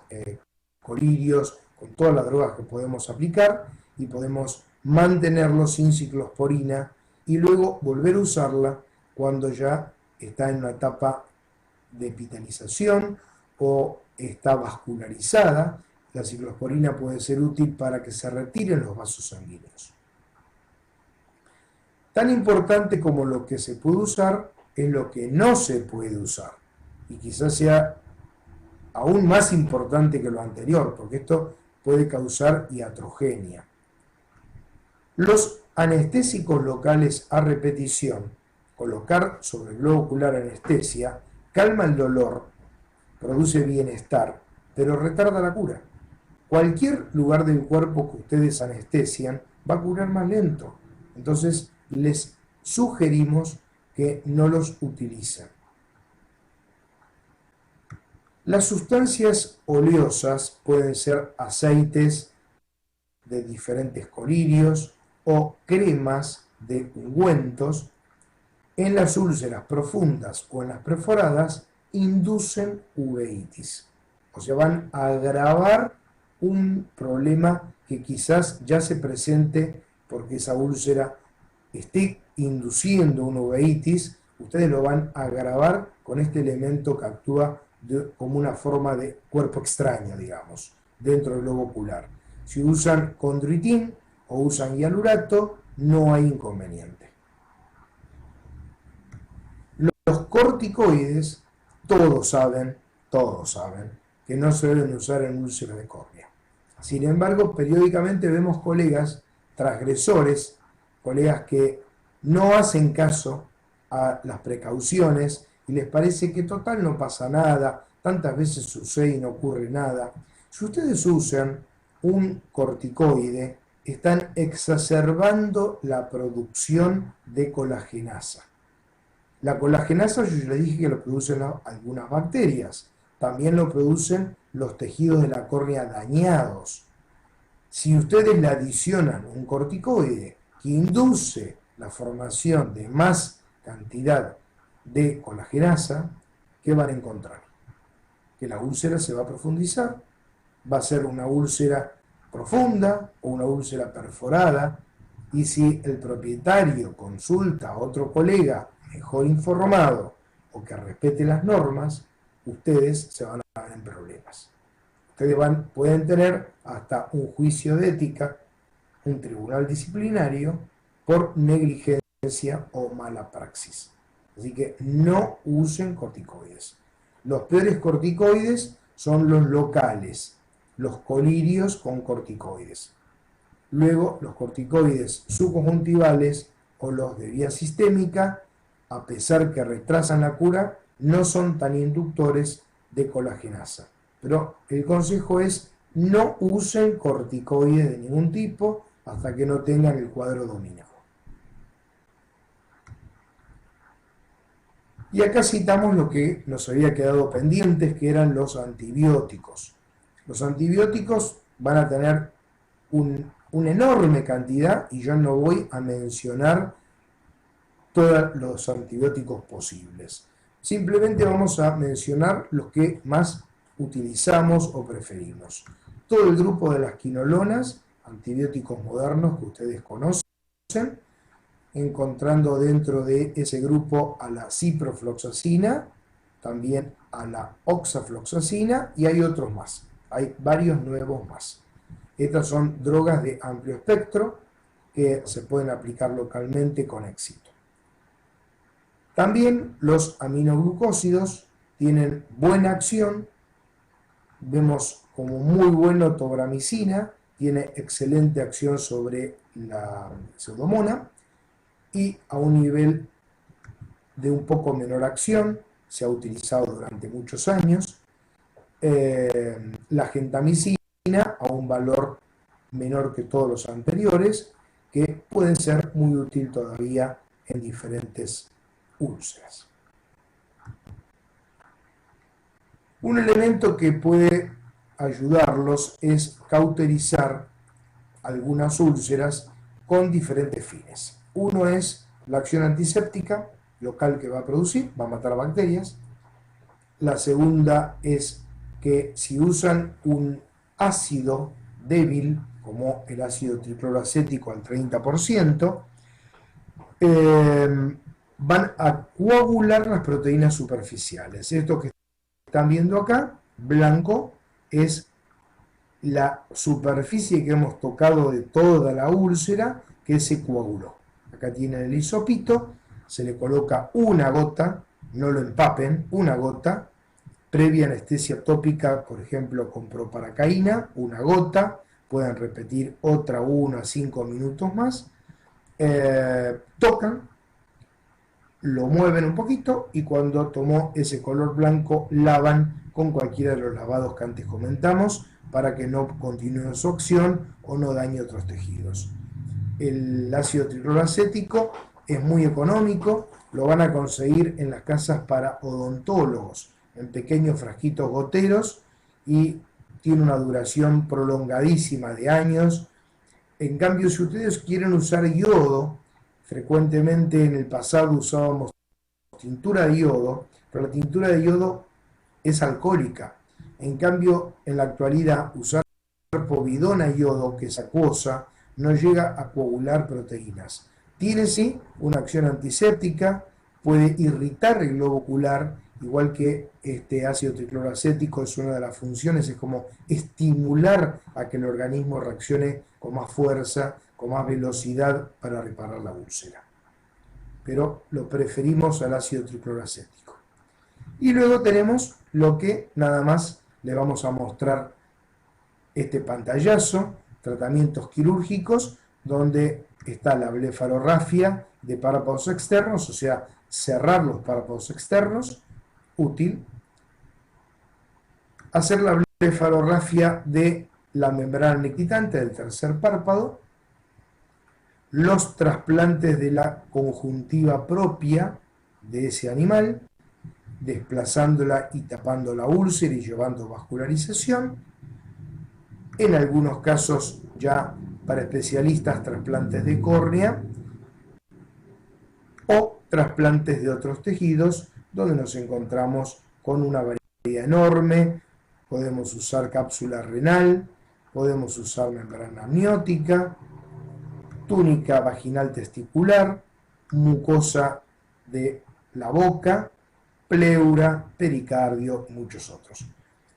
colirios, con todas las drogas que podemos aplicar y podemos mantenerlo sin ciclosporina y luego volver a usarla cuando ya está en una etapa de epitelización o está vascularizada. La ciclosporina puede ser útil para que se retiren los vasos sanguíneos. Tan importante como lo que se puede usar es lo que no se puede usar. Y quizás sea aún más importante que lo anterior, porque esto puede causar iatrogenia. Los anestésicos locales a repetición, colocar sobre el globo ocular anestesia, calma el dolor, produce bienestar, pero retarda la cura. Cualquier lugar del cuerpo que ustedes anestesian va a curar más lento. Entonces les sugerimos que no los utilicen. Las sustancias oleosas pueden ser aceites de diferentes colirios o cremas de ungüentos. En las úlceras profundas o en las perforadas inducen uveitis. O sea, van a agravar un problema que quizás ya se presente porque esa úlcera esté induciendo una uveitis. Ustedes lo van a agravar con este elemento que actúa como una forma de cuerpo extraño, digamos, dentro del globo ocular. Si usan condroitín o usan hialurato, no hay inconveniente. Los corticoides, todos saben que no se deben usar en úlceras de córnea. Sin embargo, periódicamente vemos colegas transgresores, colegas que no hacen caso a las precauciones y les parece que total no pasa nada, tantas veces sucede y no ocurre nada. Si ustedes usan un corticoide, están exacerbando la producción de colagenasa. La colagenasa, yo les dije que lo producen algunas bacterias, también lo producen los tejidos de la córnea dañados. Si ustedes le adicionan un corticoide que induce la formación de más cantidad de colagenasa, ¿qué van a encontrar? Que la úlcera se va a profundizar, va a ser una úlcera profunda o una úlcera perforada, y si el propietario consulta a otro colega mejor informado o que respete las normas, ustedes se van a ver en problemas. Ustedes pueden tener hasta un juicio de ética, un tribunal disciplinario, por negligencia o mala praxis. Así que no usen corticoides. Los peores corticoides son los locales, los colirios con corticoides. Luego, los corticoides subconjuntivales o los de vía sistémica, a pesar que retrasan la cura, no son tan inductores de colagenasa. Pero el consejo es no usen corticoides de ningún tipo hasta que no tengan el cuadro dominado. Y acá citamos lo que nos había quedado pendientes, que eran los antibióticos. Los antibióticos van a tener una enorme cantidad y yo no voy a mencionar todos los antibióticos posibles. Simplemente vamos a mencionar los que más utilizamos o preferimos. Todo el grupo de las quinolonas, antibióticos modernos que ustedes conocen, encontrando dentro de ese grupo a la ciprofloxacina, también a la oxafloxacina y hay otros más, hay varios nuevos más. Estas son drogas de amplio espectro que se pueden aplicar localmente con éxito. También los aminoglucósidos tienen buena acción, vemos como muy bueno tobramicina, tiene excelente acción sobre la pseudomonas y a un nivel de un poco menor acción, se ha utilizado durante muchos años. La gentamicina a un valor menor que todos los anteriores, que pueden ser muy útil todavía en diferentes úlceras. Un elemento que puede ayudarlos es cauterizar algunas úlceras con diferentes fines. Uno es la acción antiséptica, local que va a producir, va a matar bacterias. La segunda es que si usan un ácido débil, como el ácido tricloroacético al 30%, van a coagular las proteínas superficiales. Esto que están viendo acá, blanco, es la superficie que hemos tocado de toda la úlcera que se coaguló. Acá tienen el hisopito, se le coloca una gota, no lo empapen, una gota, previa anestesia tópica, por ejemplo, con proparacaína, una gota, pueden repetir otra 1 a 5 minutos más, tocan, lo mueven un poquito y cuando tomó ese color blanco lavan con cualquiera de los lavados que antes comentamos para que no continúe su acción o no dañe otros tejidos. El ácido tricloroacético es muy económico, lo van a conseguir en las casas para odontólogos, en pequeños frasquitos goteros y tiene una duración prolongadísima de años. En cambio, si ustedes quieren usar yodo, frecuentemente en el pasado usábamos tintura de yodo, pero la tintura de yodo es alcohólica. En cambio, en la actualidad, usar povidona yodo, que es acuosa, no llega a coagular proteínas. Tiene sí una acción antiséptica, puede irritar el globo ocular, igual que este ácido tricloroacético es una de las funciones, es como estimular a que el organismo reaccione con más fuerza, con más velocidad para reparar la úlcera. Pero lo preferimos al ácido tricloroacético. Y luego tenemos lo que nada más le vamos a mostrar este pantallazo, tratamientos quirúrgicos, donde está la blefarorrafia de párpados externos, o sea, cerrar los párpados externos, útil. Hacer la blefarorrafia de la membrana nectitante del tercer párpado, los trasplantes de la conjuntiva propia de ese animal, desplazándola y tapando la úlcera y llevando vascularización. En algunos casos, ya para especialistas, trasplantes de córnea o trasplantes de otros tejidos, donde nos encontramos con una variedad enorme. Podemos usar cápsula renal, podemos usar membrana amniótica, túnica vaginal testicular, mucosa de la boca, pleura, pericardio y muchos otros.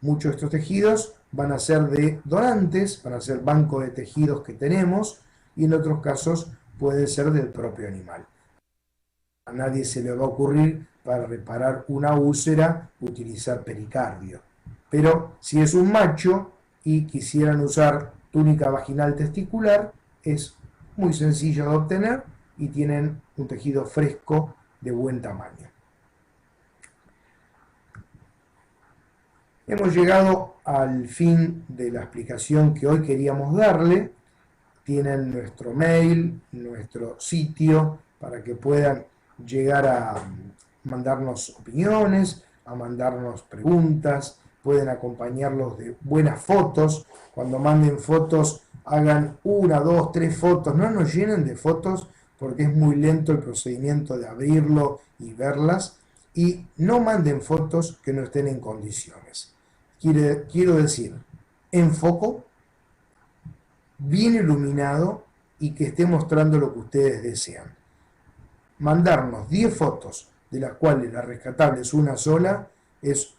Muchos de estos tejidos van a ser de donantes, van a ser banco de tejidos que tenemos, y en otros casos puede ser del propio animal. A nadie se le va a ocurrir para reparar una úlcera utilizar pericardio. Pero si es un macho y quisieran usar túnica vaginal testicular, es muy sencillo de obtener y tienen un tejido fresco de buen tamaño. Hemos llegado al fin de la explicación que hoy queríamos darle. Tienen nuestro mail, nuestro sitio, para que puedan llegar a mandarnos opiniones, a mandarnos preguntas, pueden acompañarlos de buenas fotos. Cuando manden fotos, hagan 1, 2, 3 fotos, no nos llenen de fotos porque es muy lento el procedimiento de abrirlo y verlas, y no manden fotos que no estén en condiciones. Quiero decir, en foco, bien iluminado y que esté mostrando lo que ustedes desean. Mandarnos 10 fotos, de las cuales la rescatable es una sola, es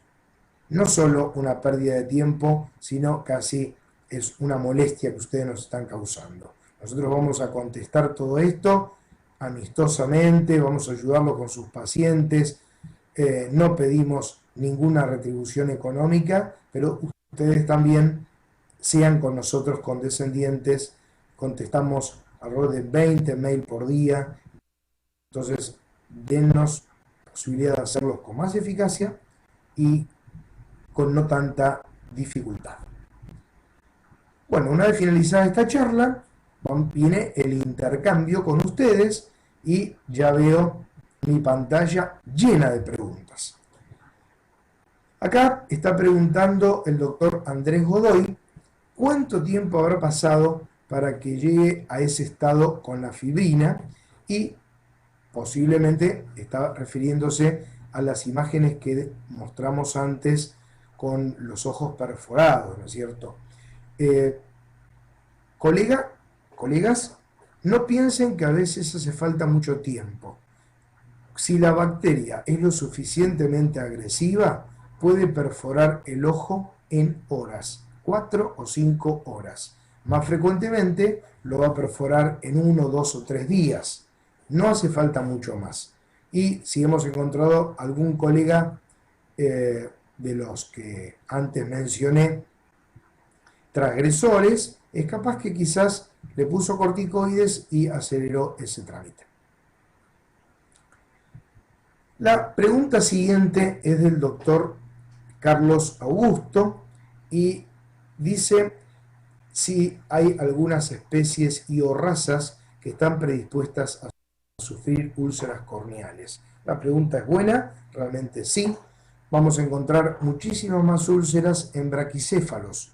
no solo una pérdida de tiempo, sino casi es una molestia que ustedes nos están causando. Nosotros vamos a contestar todo esto amistosamente, vamos a ayudarlo con sus pacientes, no pedimos ninguna retribución económica, pero ustedes también sean con nosotros condescendientes. Contestamos alrededor de 20 mails por día, entonces dennos la posibilidad de hacerlos con más eficacia y con no tanta dificultad. Bueno, una vez finalizada esta charla, viene el intercambio con ustedes y ya veo mi pantalla llena de preguntas. Acá está preguntando el doctor Andrés Godoy, ¿cuánto tiempo habrá pasado para que llegue a ese estado con la fibrina? Y posiblemente está refiriéndose a las imágenes que mostramos antes con los ojos perforados, ¿no es cierto? Colegas, no piensen que a veces hace falta mucho tiempo. Si la bacteria es lo suficientemente agresiva, puede perforar el ojo en horas, 4 o 5 horas. Más frecuentemente lo va a perforar en 1, 2 o 3 días. No hace falta mucho más. Y si hemos encontrado algún colega de los que antes mencioné, transgresores, es capaz que quizás le puso corticoides y aceleró ese trámite. La pregunta siguiente es del doctor Carlos Augusto y dice si hay algunas especies y o razas que están predispuestas a sufrir úlceras corneales. La pregunta es buena, realmente sí. Vamos a encontrar muchísimas más úlceras en braquicéfalos,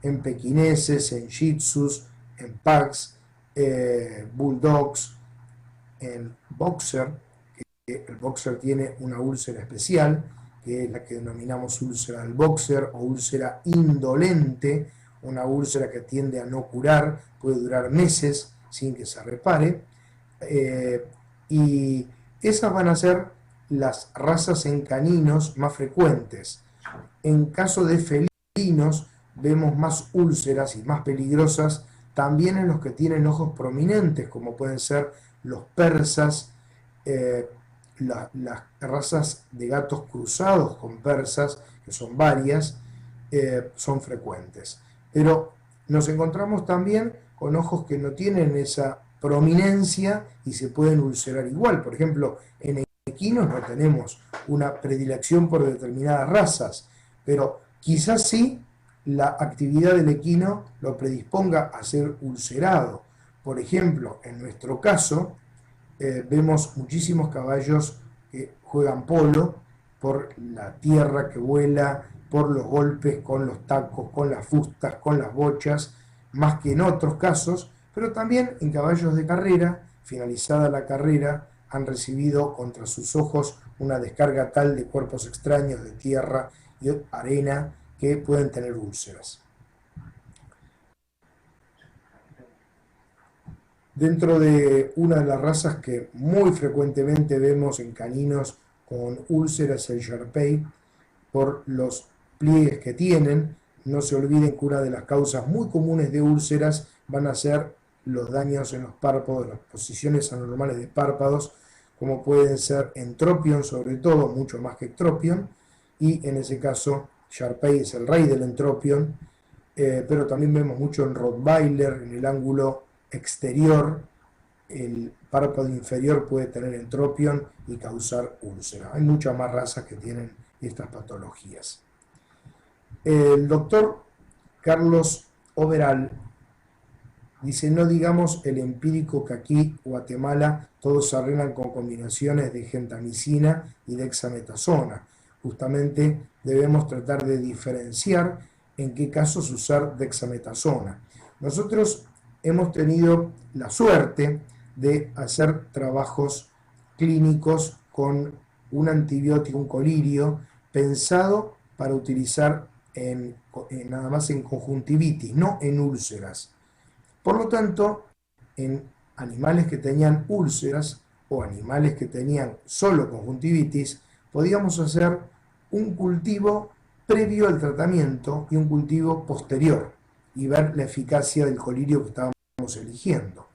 en pequineses, en shih tzus, en pugs, bulldogs, en boxer. El boxer tiene una úlcera especial, que es la que denominamos úlcera del boxer o úlcera indolente, una úlcera que tiende a no curar, puede durar meses sin que se repare, y esas van a ser las razas en caninos más frecuentes. En caso de felinos vemos más úlceras y más peligrosas también en los que tienen ojos prominentes, como pueden ser los persas, las razas de gatos cruzados con persas, que son varias, son frecuentes. Pero nos encontramos también con ojos que no tienen esa prominencia y se pueden ulcerar igual. Por ejemplo, en equinos no tenemos una predilección por determinadas razas, pero quizás sí la actividad del equino lo predisponga a ser ulcerado. Por ejemplo, en nuestro caso, vemos muchísimos caballos que juegan polo por la tierra que vuela, por los golpes con los tacos, con las fustas, con las bochas, más que en otros casos, pero también en caballos de carrera, finalizada la carrera, han recibido contra sus ojos una descarga tal de cuerpos extraños, de tierra y arena, que pueden tener úlceras. Dentro de una de las razas que muy frecuentemente vemos en caninos con úlceras, el Shar-Pei, por los pliegues que tienen. No se olviden que una de las causas muy comunes de úlceras van a ser los daños en los párpados, las posiciones anormales de párpados, como pueden ser entropion, sobre todo, mucho más que ectropion, y en ese caso Shar-Pei es el rey del entropion, pero también vemos mucho en Rottweiler, en el ángulo exterior, el párpado inferior puede tener entropion y causar úlcera. Hay muchas más razas que tienen estas patologías. El doctor Carlos Overal dice, no digamos el empírico que aquí, Guatemala, todos se arreglan con combinaciones de gentamicina y dexametasona. Justamente debemos tratar de diferenciar en qué casos usar dexametasona. Nosotros hemos tenido la suerte de hacer trabajos clínicos con un antibiótico, un colirio, pensado para utilizar nada más en conjuntivitis, no en úlceras. Por lo tanto, en animales que tenían úlceras o animales que tenían solo conjuntivitis, podíamos hacer un cultivo previo al tratamiento y un cultivo posterior y ver la eficacia del colirio que estábamos eligiendo.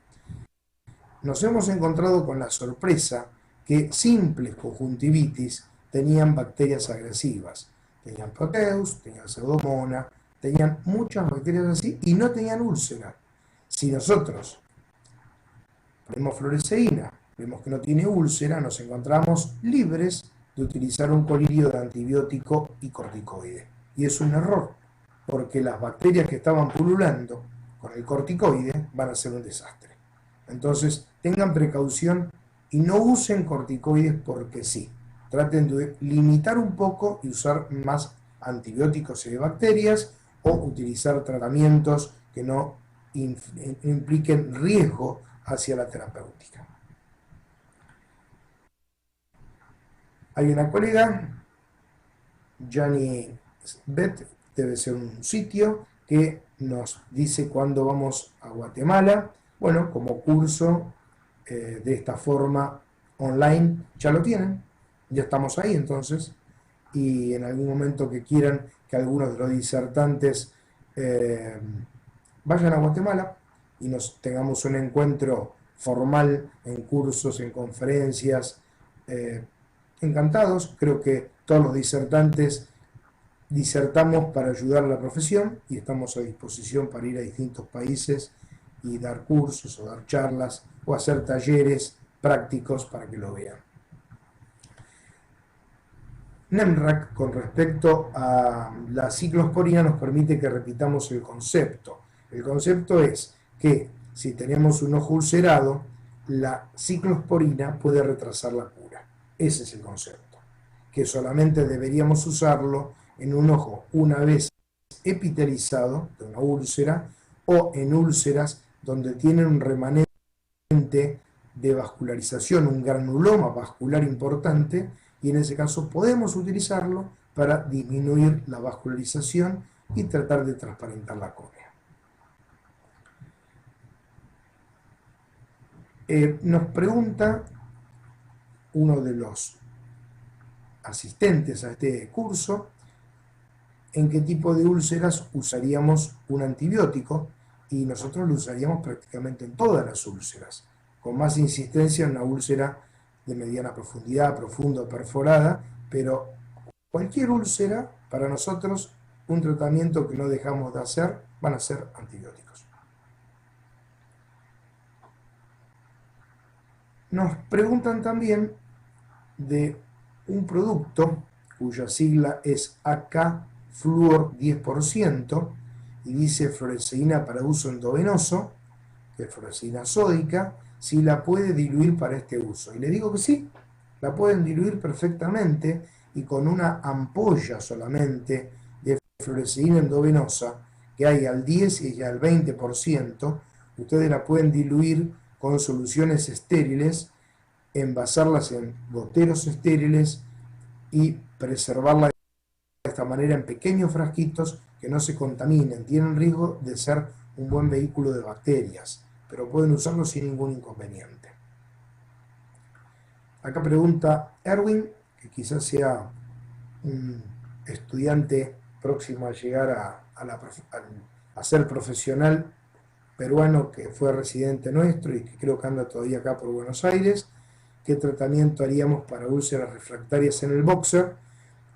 Nos hemos encontrado con la sorpresa que simples conjuntivitis tenían bacterias agresivas. Tenían Proteus, tenían Pseudomonas, tenían muchas bacterias así y no tenían úlcera. Si nosotros ponemos fluoresceína, vemos que no tiene úlcera, nos encontramos libres de utilizar un colirio de antibiótico y corticoide. Y es un error, porque las bacterias que estaban pululando con el corticoide van a ser un desastre. Entonces, tengan precaución y no usen corticoides porque sí. Traten de limitar un poco y usar más antibióticos y de bacterias o utilizar tratamientos que no impliquen riesgo hacia la terapéutica. Hay una colega, Jani Bet, debe ser un sitio, que nos dice cuándo vamos a Guatemala. Bueno, como curso de esta forma online, ya lo tienen, ya estamos ahí entonces, y en algún momento que quieran que algunos de los disertantes eh, vayan a Guatemala y nos tengamos un encuentro formal en cursos, en conferencias, eh, encantados. Creo que todos los disertantes disertamos para ayudar a la profesión y estamos a disposición para ir a distintos países y dar cursos o dar charlas o hacer talleres prácticos para que lo vean. NEMRAC, con respecto a la ciclosporina, nos permite que repitamos el concepto. El concepto es que si tenemos un ojo ulcerado, la ciclosporina puede retrasar la cura. Ese es el concepto, que solamente deberíamos usarlo en un ojo una vez epitelizado de una úlcera o en úlceras donde tienen un remanente de vascularización, un granuloma vascular importante, y en ese caso podemos utilizarlo para disminuir la vascularización y tratar de transparentar la córnea. Nos pregunta uno de los asistentes a este curso en qué tipo de úlceras usaríamos un antibiótico, y nosotros lo usaríamos prácticamente en todas las úlceras, con más insistencia en una úlcera de mediana profundidad, profunda o perforada, pero cualquier úlcera, para nosotros, un tratamiento que no dejamos de hacer van a ser antibióticos. Nos preguntan también de un producto cuya sigla es AK Fluor 10% y dice fluoresceína para uso endovenoso, que es fluoresceína sódica, si la puede diluir para este uso. Y le digo que sí, la pueden diluir perfectamente, y con una ampolla solamente de fluoresceína endovenosa, que hay al 10 y al 20%, ustedes la pueden diluir con soluciones estériles, envasarlas en goteros estériles y preservarla de esta manera en pequeños frasquitos que no se contaminen. Tienen riesgo de ser un buen vehículo de bacterias, pero pueden usarlo sin ningún inconveniente. Acá pregunta Erwin, que quizás sea un estudiante próximo a llegar a ser profesional peruano, que fue residente nuestro y que creo que anda todavía acá por Buenos Aires. ¿Qué tratamiento haríamos para úlceras refractarias en el boxer?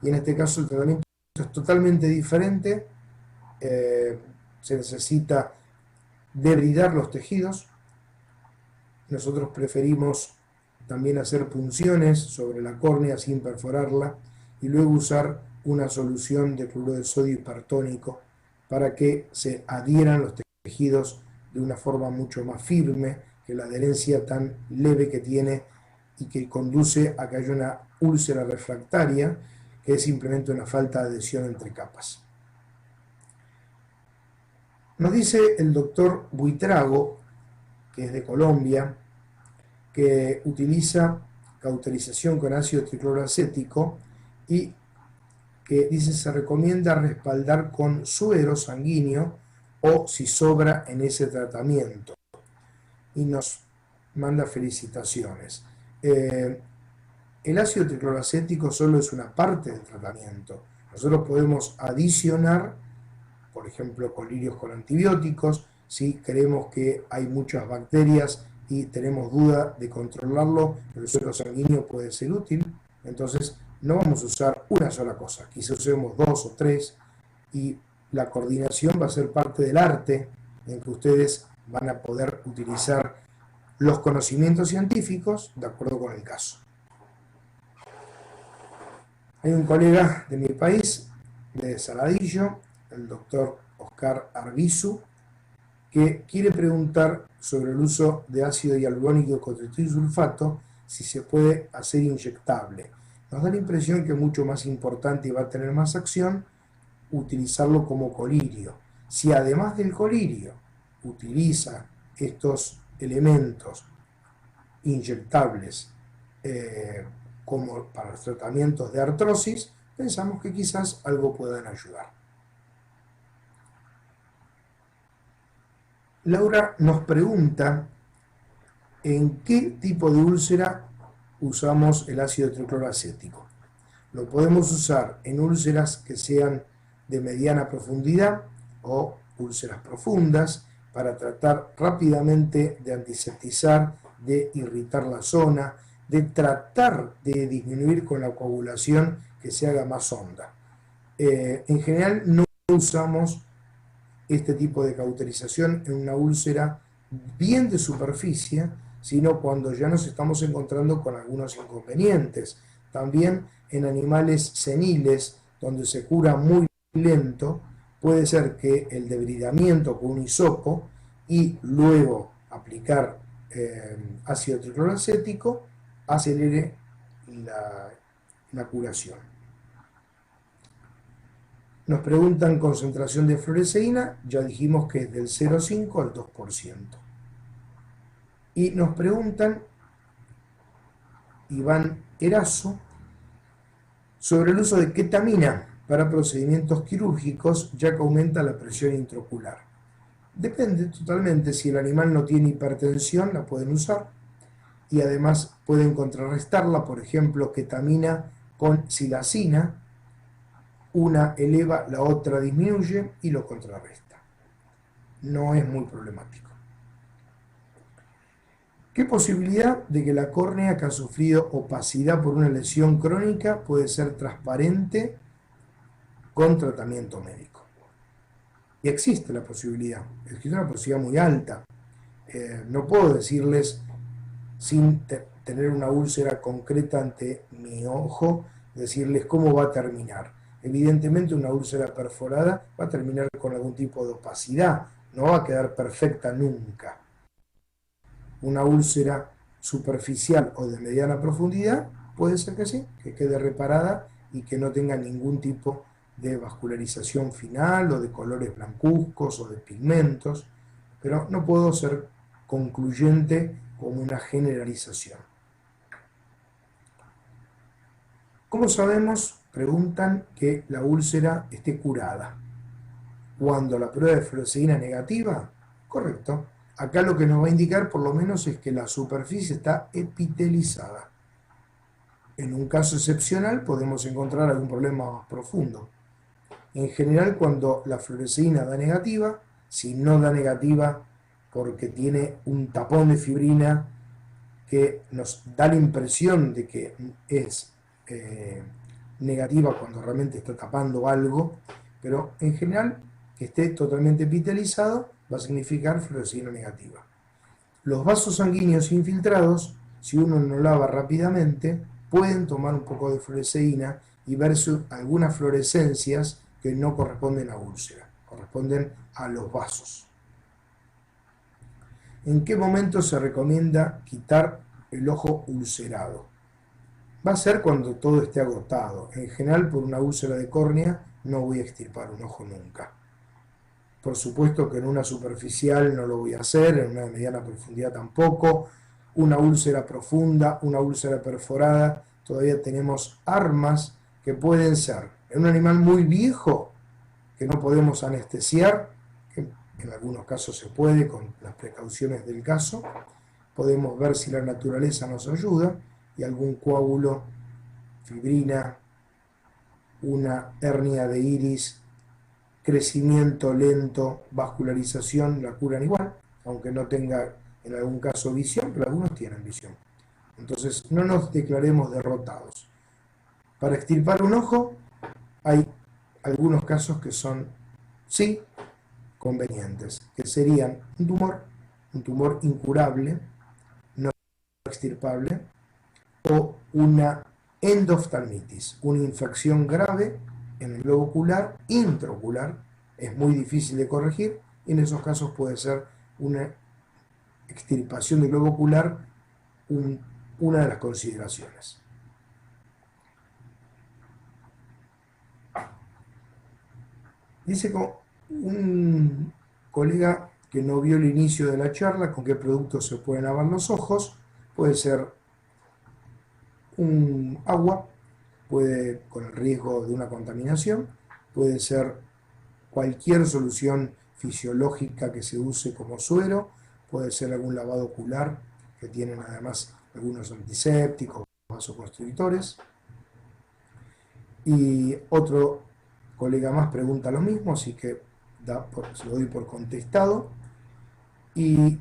Y en este caso el tratamiento es totalmente diferente. Se necesita debridar los tejidos. Nosotros preferimos también hacer punciones sobre la córnea sin perforarla y luego usar una solución de cloruro de sodio hipertónico para que se adhieran los tejidos de una forma mucho más firme que la adherencia tan leve que tiene y que conduce a que haya una úlcera refractaria, que es simplemente una falta de adhesión entre capas. Nos dice el doctor Buitrago, que es de Colombia, que utiliza cauterización con ácido tricloroacético y que dice se recomienda respaldar con suero sanguíneo o si sobra en ese tratamiento, y nos manda felicitaciones. El ácido tricloroacético solo es una parte del tratamiento. Nosotros podemos adicionar, por ejemplo, colirios con antibióticos, si creemos que hay muchas bacterias y tenemos duda de controlarlo, el suero sanguíneo puede ser útil. Entonces no vamos a usar una sola cosa, quizás usemos 2 o 3, y la coordinación va a ser parte del arte en que ustedes van a poder utilizar los conocimientos científicos de acuerdo con el caso. Hay un colega de mi país, de Saladillo, el doctor Oscar Arbizu, que quiere preguntar sobre el uso de ácido hialurónico con sulfato, si se puede hacer inyectable. Nos da la impresión que es mucho más importante y va a tener más acción utilizarlo como colirio. Si además del colirio utiliza estos elementos inyectables como para los tratamientos de artrosis, pensamos que quizás algo puedan ayudar. Laura nos pregunta en qué tipo de úlcera usamos el ácido tricloroacético. Lo podemos usar en úlceras que sean de mediana profundidad o úlceras profundas para tratar rápidamente de antiseptizar, de irritar la zona, de tratar de disminuir con la coagulación que se haga más honda. En general no usamos este tipo de cauterización en una úlcera bien de superficie, sino cuando ya nos estamos encontrando con algunos inconvenientes. También en animales seniles, donde se cura muy lento, puede ser que el debridamiento con un hisopo y luego aplicar ácido tricloroacético acelere la curación. Nos preguntan concentración de fluoresceína, ya dijimos que es del 0,5 al 2%. Y nos preguntan, Iván Erazo, sobre el uso de ketamina para procedimientos quirúrgicos, ya que aumenta la presión intraocular. Depende totalmente, si el animal no tiene hipertensión, la pueden usar, y además pueden contrarrestarla, por ejemplo, ketamina con silacina, una eleva, la otra disminuye y lo contrarresta. No es muy problemático. ¿Qué posibilidad de que la córnea que ha sufrido opacidad por una lesión crónica puede ser transparente con tratamiento médico? Y existe la posibilidad, existe una posibilidad muy alta. No puedo decirles, sin tener una úlcera concreta ante mi ojo, decirles cómo va a terminar. Evidentemente una úlcera perforada va a terminar con algún tipo de opacidad, no va a quedar perfecta nunca. Una úlcera superficial o de mediana profundidad puede ser que sí, que quede reparada y que no tenga ningún tipo de vascularización final o de colores blancuzcos o de pigmentos, pero no puedo ser concluyente como una generalización. ¿Cómo sabemos, preguntan, que la úlcera esté curada? Cuando la prueba de fluoresceína es negativa, correcto. Acá lo que nos va a indicar por lo menos es que la superficie está epitelizada. En un caso excepcional podemos encontrar algún problema más profundo. En general, cuando la fluoresceína da negativa, si no da negativa porque tiene un tapón de fibrina que nos da la impresión de que es negativa cuando realmente está tapando algo, pero en general que esté totalmente epitelizado va a significar fluoresceína negativa. Los vasos sanguíneos infiltrados, si uno no lava rápidamente, pueden tomar un poco de fluoresceína y ver algunas fluorescencias que no corresponden a úlcera, corresponden a los vasos. ¿En qué momento se recomienda quitar el ojo ulcerado? Va a ser cuando todo esté agotado. En general, por una úlcera de córnea no voy a extirpar un ojo nunca. Por supuesto que en una superficial no lo voy a hacer, en una mediana profundidad tampoco. Una úlcera profunda, una úlcera perforada, todavía tenemos armas que pueden ser en un animal muy viejo que no podemos anestesiar, que en algunos casos se puede con las precauciones del caso. Podemos ver si la naturaleza nos ayuda y algún coágulo, fibrina, una hernia de iris, crecimiento lento, vascularización, la curan igual, aunque no tenga en algún caso visión, pero algunos tienen visión. Entonces no nos declaremos derrotados. Para extirpar un ojo hay algunos casos que son sí convenientes, que serían un tumor incurable, no extirpable, o una endoftalmitis, una infección grave en el globo ocular, intraocular, es muy difícil de corregir, y en esos casos puede ser una extirpación del globo ocular una de las consideraciones. Dice un colega que no vio el inicio de la charla, con qué productos se pueden lavar los ojos. Puede ser un agua, puede, con el riesgo de una contaminación, puede ser cualquier solución fisiológica que se use como suero, puede ser algún lavado ocular, que tienen además algunos antisépticos, vasoconstrictores. Y otro colega más pregunta lo mismo, así que se lo doy por contestado. Y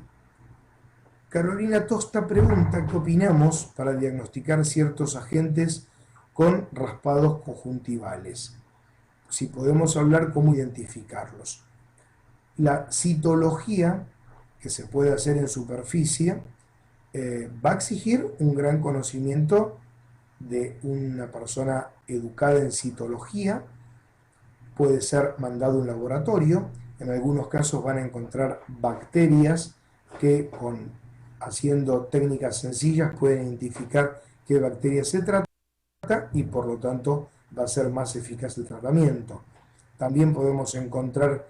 Carolina Tosta pregunta qué opinamos para diagnosticar ciertos agentes con raspados conjuntivales. Si podemos hablar cómo identificarlos. La citología que se puede hacer en superficie va a exigir un gran conocimiento de una persona educada en citología. Puede ser mandado a un laboratorio. En algunos casos van a encontrar bacterias que haciendo técnicas sencillas pueden identificar qué bacteria se trata y por lo tanto va a ser más eficaz el tratamiento. También podemos encontrar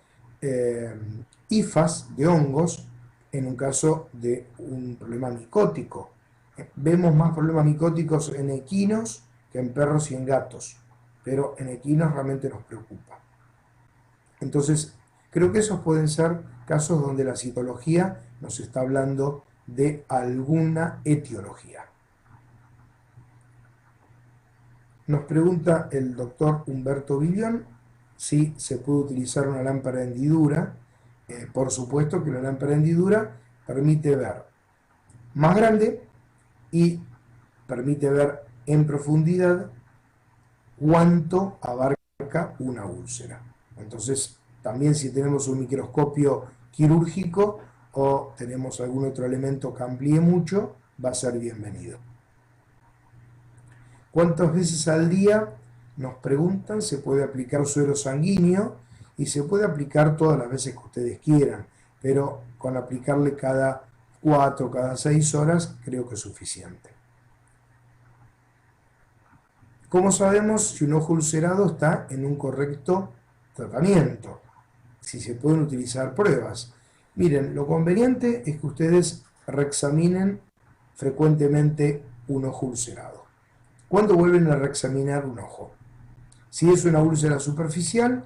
hifas de hongos en un caso de un problema micótico. Vemos más problemas micóticos en equinos que en perros y en gatos, pero en equinos realmente nos preocupa. Entonces, creo que esos pueden ser casos donde la citología nos está hablando de alguna etiología. Nos pregunta el doctor Humberto Villón si se puede utilizar una lámpara de hendidura. Por supuesto que la lámpara de hendidura permite ver más grande y permite ver en profundidad cuánto abarca una úlcera. Entonces, también si tenemos un microscopio quirúrgico o tenemos algún otro elemento que amplíe mucho, va a ser bienvenido. ¿Cuántas veces al día, nos preguntan, se puede aplicar suero sanguíneo? Y se puede aplicar todas las veces que ustedes quieran, pero con aplicarle cada 4, cada 6 horas creo que es suficiente. ¿Cómo sabemos si un ojo ulcerado está en un correcto tratamiento? Si se pueden utilizar pruebas. Miren, lo conveniente es que ustedes reexaminen frecuentemente un ojo ulcerado. ¿Cuándo vuelven a reexaminar un ojo? Si es una úlcera superficial,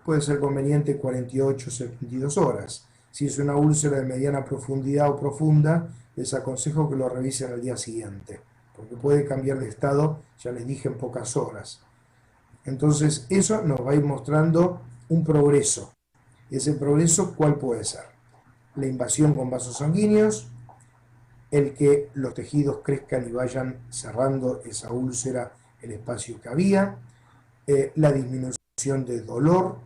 puede ser conveniente 48 o 72 horas. Si es una úlcera de mediana profundidad o profunda, les aconsejo que lo revisen al día siguiente, porque puede cambiar de estado, ya les dije, en pocas horas. Entonces, eso nos va a ir mostrando un progreso. Ese progreso, ¿cuál puede ser? La invasión con vasos sanguíneos, el que los tejidos crezcan y vayan cerrando esa úlcera, el espacio que había, la disminución de dolor.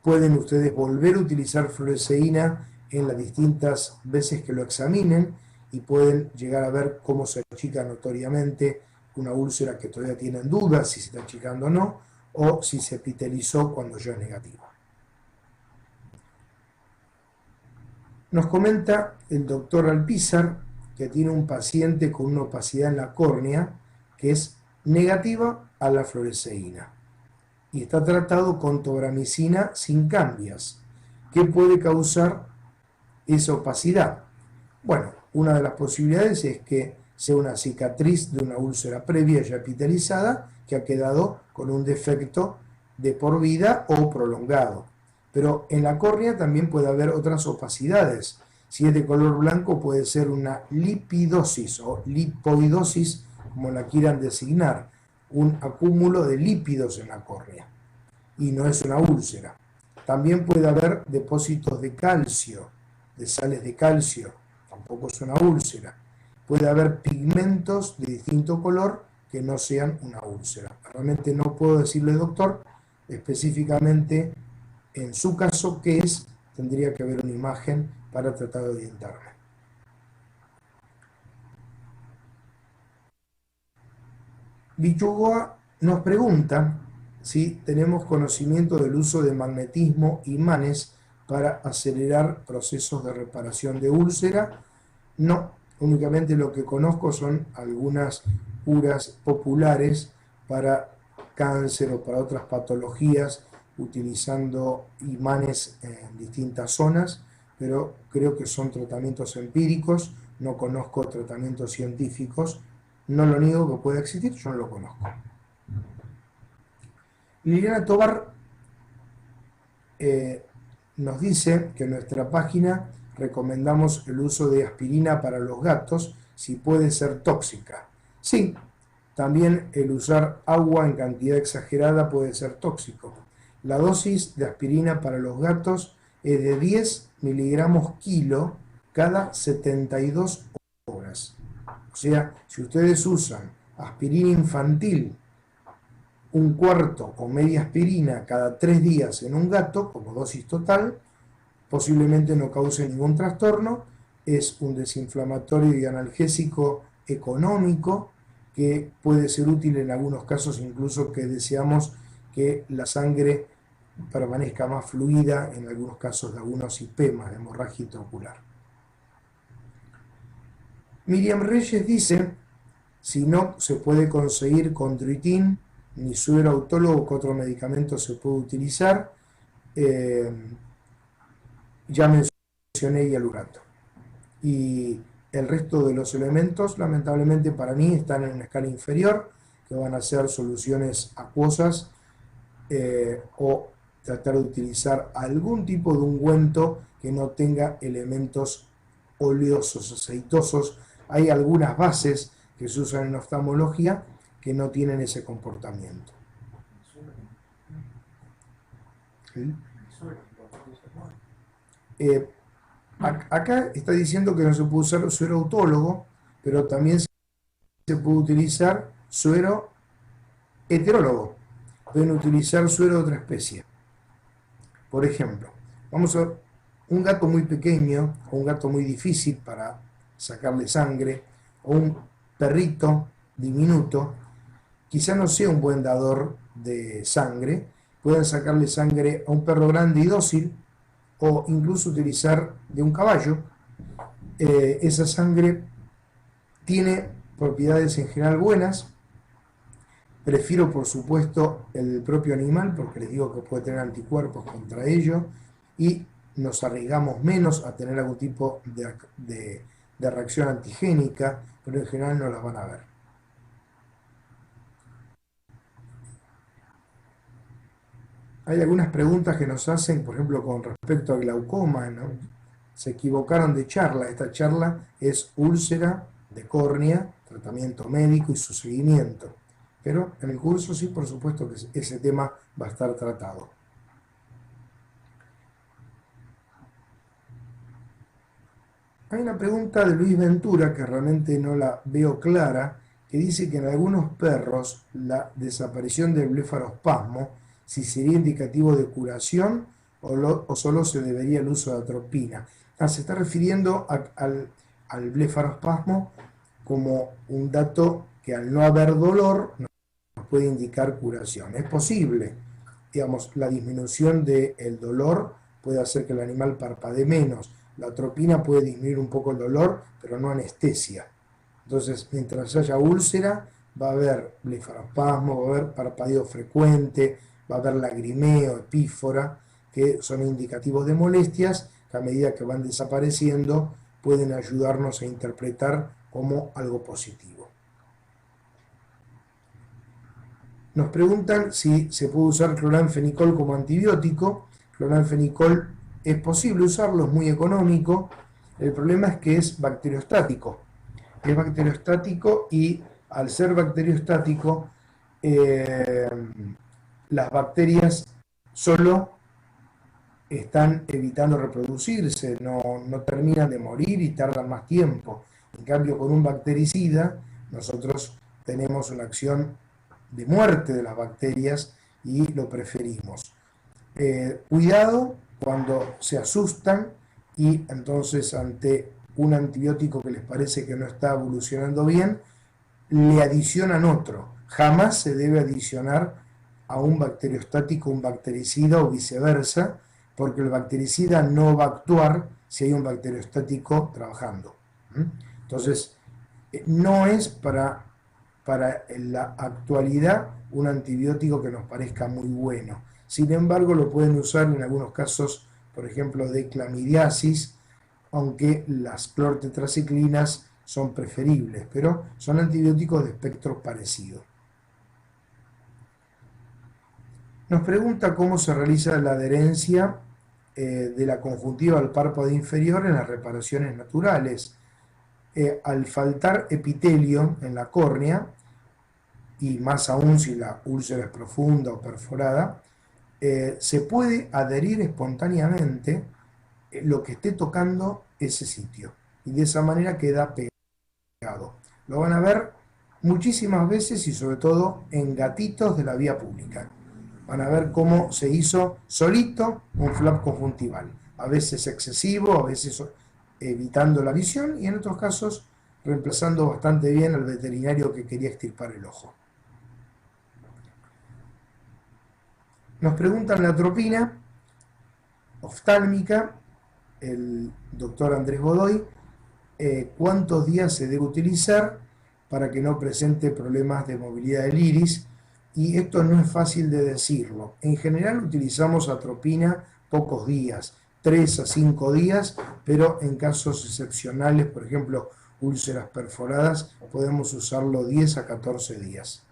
Pueden ustedes volver a utilizar fluoresceína en las distintas veces que lo examinen y pueden llegar a ver cómo se achica notoriamente una úlcera que todavía tienen dudas si se está achicando o no, o si se epitelizó cuando ya es negativo. Nos comenta el doctor Alpizar que tiene un paciente con una opacidad en la córnea que es negativa a la fluoresceína y está tratado con tobramicina sin cambias. ¿Qué puede causar esa opacidad? Bueno, una de las posibilidades es que sea una cicatriz de una úlcera previa ya epitelizada que ha quedado con un defecto de por vida o prolongado. Pero en la córnea también puede haber otras opacidades. Si es de color blanco puede ser una lipidosis o lipoidosis, como la quieran designar, un acúmulo de lípidos en la córnea y no es una úlcera. También puede haber depósitos de calcio, de sales de calcio, tampoco es una úlcera. Puede haber pigmentos de distinto color que no sean una úlcera. Realmente no puedo decirle, doctor, específicamente en su caso qué es, tendría que haber una imagen para tratar de orientarme. Bichugoa nos pregunta si tenemos conocimiento del uso de magnetismo, imanes, para acelerar procesos de reparación de úlcera. No, únicamente lo que conozco son algunas curas populares para cáncer o para otras patologías utilizando imanes en distintas zonas, pero creo que son tratamientos empíricos, no conozco tratamientos científicos No lo niego que pueda existir, yo no lo conozco. Liliana Tobar nos dice que en nuestra página recomendamos el uso de aspirina para los gatos si puede ser tóxica. Sí, también el usar agua en cantidad exagerada puede ser tóxico. La dosis de aspirina para los gatos es de 10 miligramos kilo cada 72 horas. O sea, si ustedes usan aspirina infantil, un cuarto o media aspirina cada 3 días en un gato, como dosis total, posiblemente no cause ningún trastorno. Es un desinflamatorio y analgésico económico que puede ser útil en algunos casos, incluso que deseamos que la sangre permanezca más fluida, en algunos casos de algunos IPEMAS, de hemorragia intraocular. Miriam Reyes dice, si no se puede conseguir Chondroitin, ni suero autólogo, que otro medicamento se puede utilizar, ya mencioné hialurato. Y el resto de los elementos, lamentablemente para mí, están en una escala inferior, que van a ser soluciones acuosas o tratar de utilizar algún tipo de ungüento que no tenga elementos oleosos, aceitosos. Hay algunas bases que se usan en oftalmología que no tienen ese comportamiento. ¿Sí? Acá está diciendo que no se puede usar suero autólogo, pero también se puede utilizar suero heterólogo. Pueden utilizar suero de otra especie. Por ejemplo, vamos a ver un gato muy pequeño o un gato muy difícil para sacarle sangre, o un perrito diminuto, quizá no sea un buen dador de sangre. Pueden sacarle sangre a un perro grande y dócil, o incluso utilizar de un caballo. Esa sangre tiene propiedades en general buenas. Prefiero, por supuesto, el propio animal, porque les digo que puede tener anticuerpos contra ello, y nos arriesgamos menos a tener algún tipo de reacción antigénica, pero en general no las van a ver. Hay algunas preguntas que nos hacen, por ejemplo, con respecto al glaucoma, ¿no? Se equivocaron de charla. Esta charla es úlcera de córnea, tratamiento médico y su seguimiento. Pero en el curso sí, por supuesto que ese tema va a estar tratado. Hay una pregunta de Luis Ventura que realmente no la veo clara, que dice que en algunos perros la desaparición del blefarospasmo, si sería indicativo de curación o solo se debería el uso de atropina. Se está refiriendo al blefarospasmo como un dato que al no haber dolor nos puede indicar curación. Es posible, digamos, la disminución del dolor puede hacer que el animal parpadee menos. La atropina puede disminuir un poco el dolor, pero no anestesia. Entonces, mientras haya úlcera, va a haber blefarospasmo, va a haber parpadeo frecuente, va a haber lagrimeo, epífora, que son indicativos de molestias que a medida que van desapareciendo pueden ayudarnos a interpretar como algo positivo. Nos preguntan si se puede usar cloranfenicol como antibiótico. Cloranfenicol es posible usarlo, es muy económico. El problema es que es bacteriostático. Es bacteriostático y al ser bacteriostático, las bacterias solo están evitando reproducirse, no terminan de morir y tardan más tiempo. En cambio, con un bactericida, nosotros tenemos una acción de muerte de las bacterias y lo preferimos. Cuidado cuando se asustan y entonces ante un antibiótico que les parece que no está evolucionando bien, le adicionan otro. Jamás se debe adicionar a un bacteriostático un bactericida o viceversa, porque el bactericida no va a actuar si hay un bacteriostático trabajando. Entonces, no es para la actualidad un antibiótico que nos parezca muy bueno. Sin embargo, lo pueden usar en algunos casos, por ejemplo, de clamidiasis, aunque las clortetraciclinas son preferibles, pero son antibióticos de espectro parecido. Nos pregunta cómo se realiza la adherencia de la conjuntiva al párpado inferior en las reparaciones naturales. Al faltar epitelio en la córnea, y más aún si la úlcera es profunda o perforada, se puede adherir espontáneamente lo que esté tocando ese sitio, y de esa manera queda pegado. Lo van a ver muchísimas veces y sobre todo en gatitos de la vía pública. Van a ver cómo se hizo solito un flap conjuntival, a veces excesivo, a veces evitando la visión y en otros casos reemplazando bastante bien al veterinario que quería extirpar el ojo. Nos preguntan la atropina oftálmica, el doctor Andrés Godoy, cuántos días se debe utilizar para que no presente problemas de movilidad del iris, y esto no es fácil de decirlo. En general utilizamos atropina pocos días, 3 a 5 días, pero en casos excepcionales, por ejemplo, úlceras perforadas, podemos usarlo 10 a 14 días.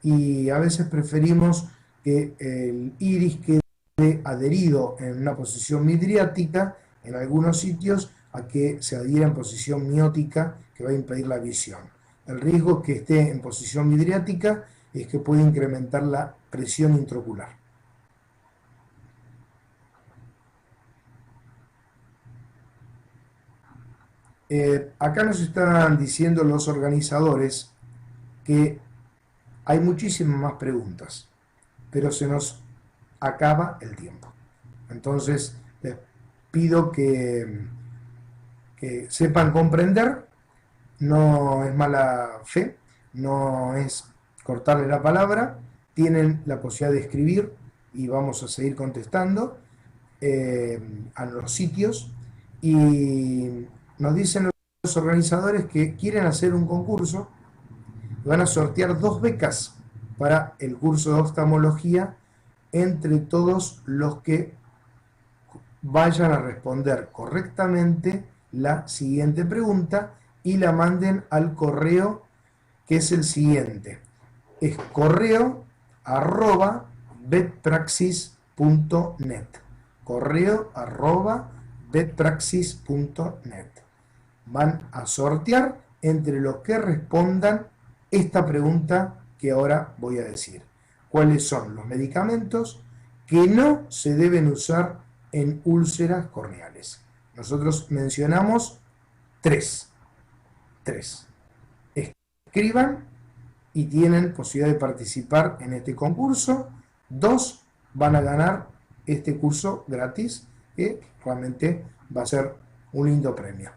Y a veces preferimos que el iris quede adherido en una posición midriática en algunos sitios a que se adhiera en posición miótica, que va a impedir la visión. El riesgo que esté en posición midriática es que puede incrementar la presión intraocular. Acá nos están diciendo los organizadores que hay muchísimas más preguntas, pero se nos acaba el tiempo. Entonces, les pido que sepan comprender, no es mala fe, no es cortarle la palabra, tienen la posibilidad de escribir y vamos a seguir contestando a los sitios, y nos dicen los organizadores que quieren hacer un concurso y van a sortear 2 becas para el curso de oftalmología entre todos los que vayan a responder correctamente la siguiente pregunta y la manden al correo, que es el siguiente: es correo@vetpraxis.net, correo@vetpraxis.net. Van a sortear entre los que respondan esta pregunta que ahora voy a decir: ¿cuáles son los medicamentos que no se deben usar en úlceras corneales? Nosotros mencionamos 3. Escriban y tienen posibilidad de participar en este concurso. 2 van a ganar este curso gratis, que realmente va a ser un lindo premio.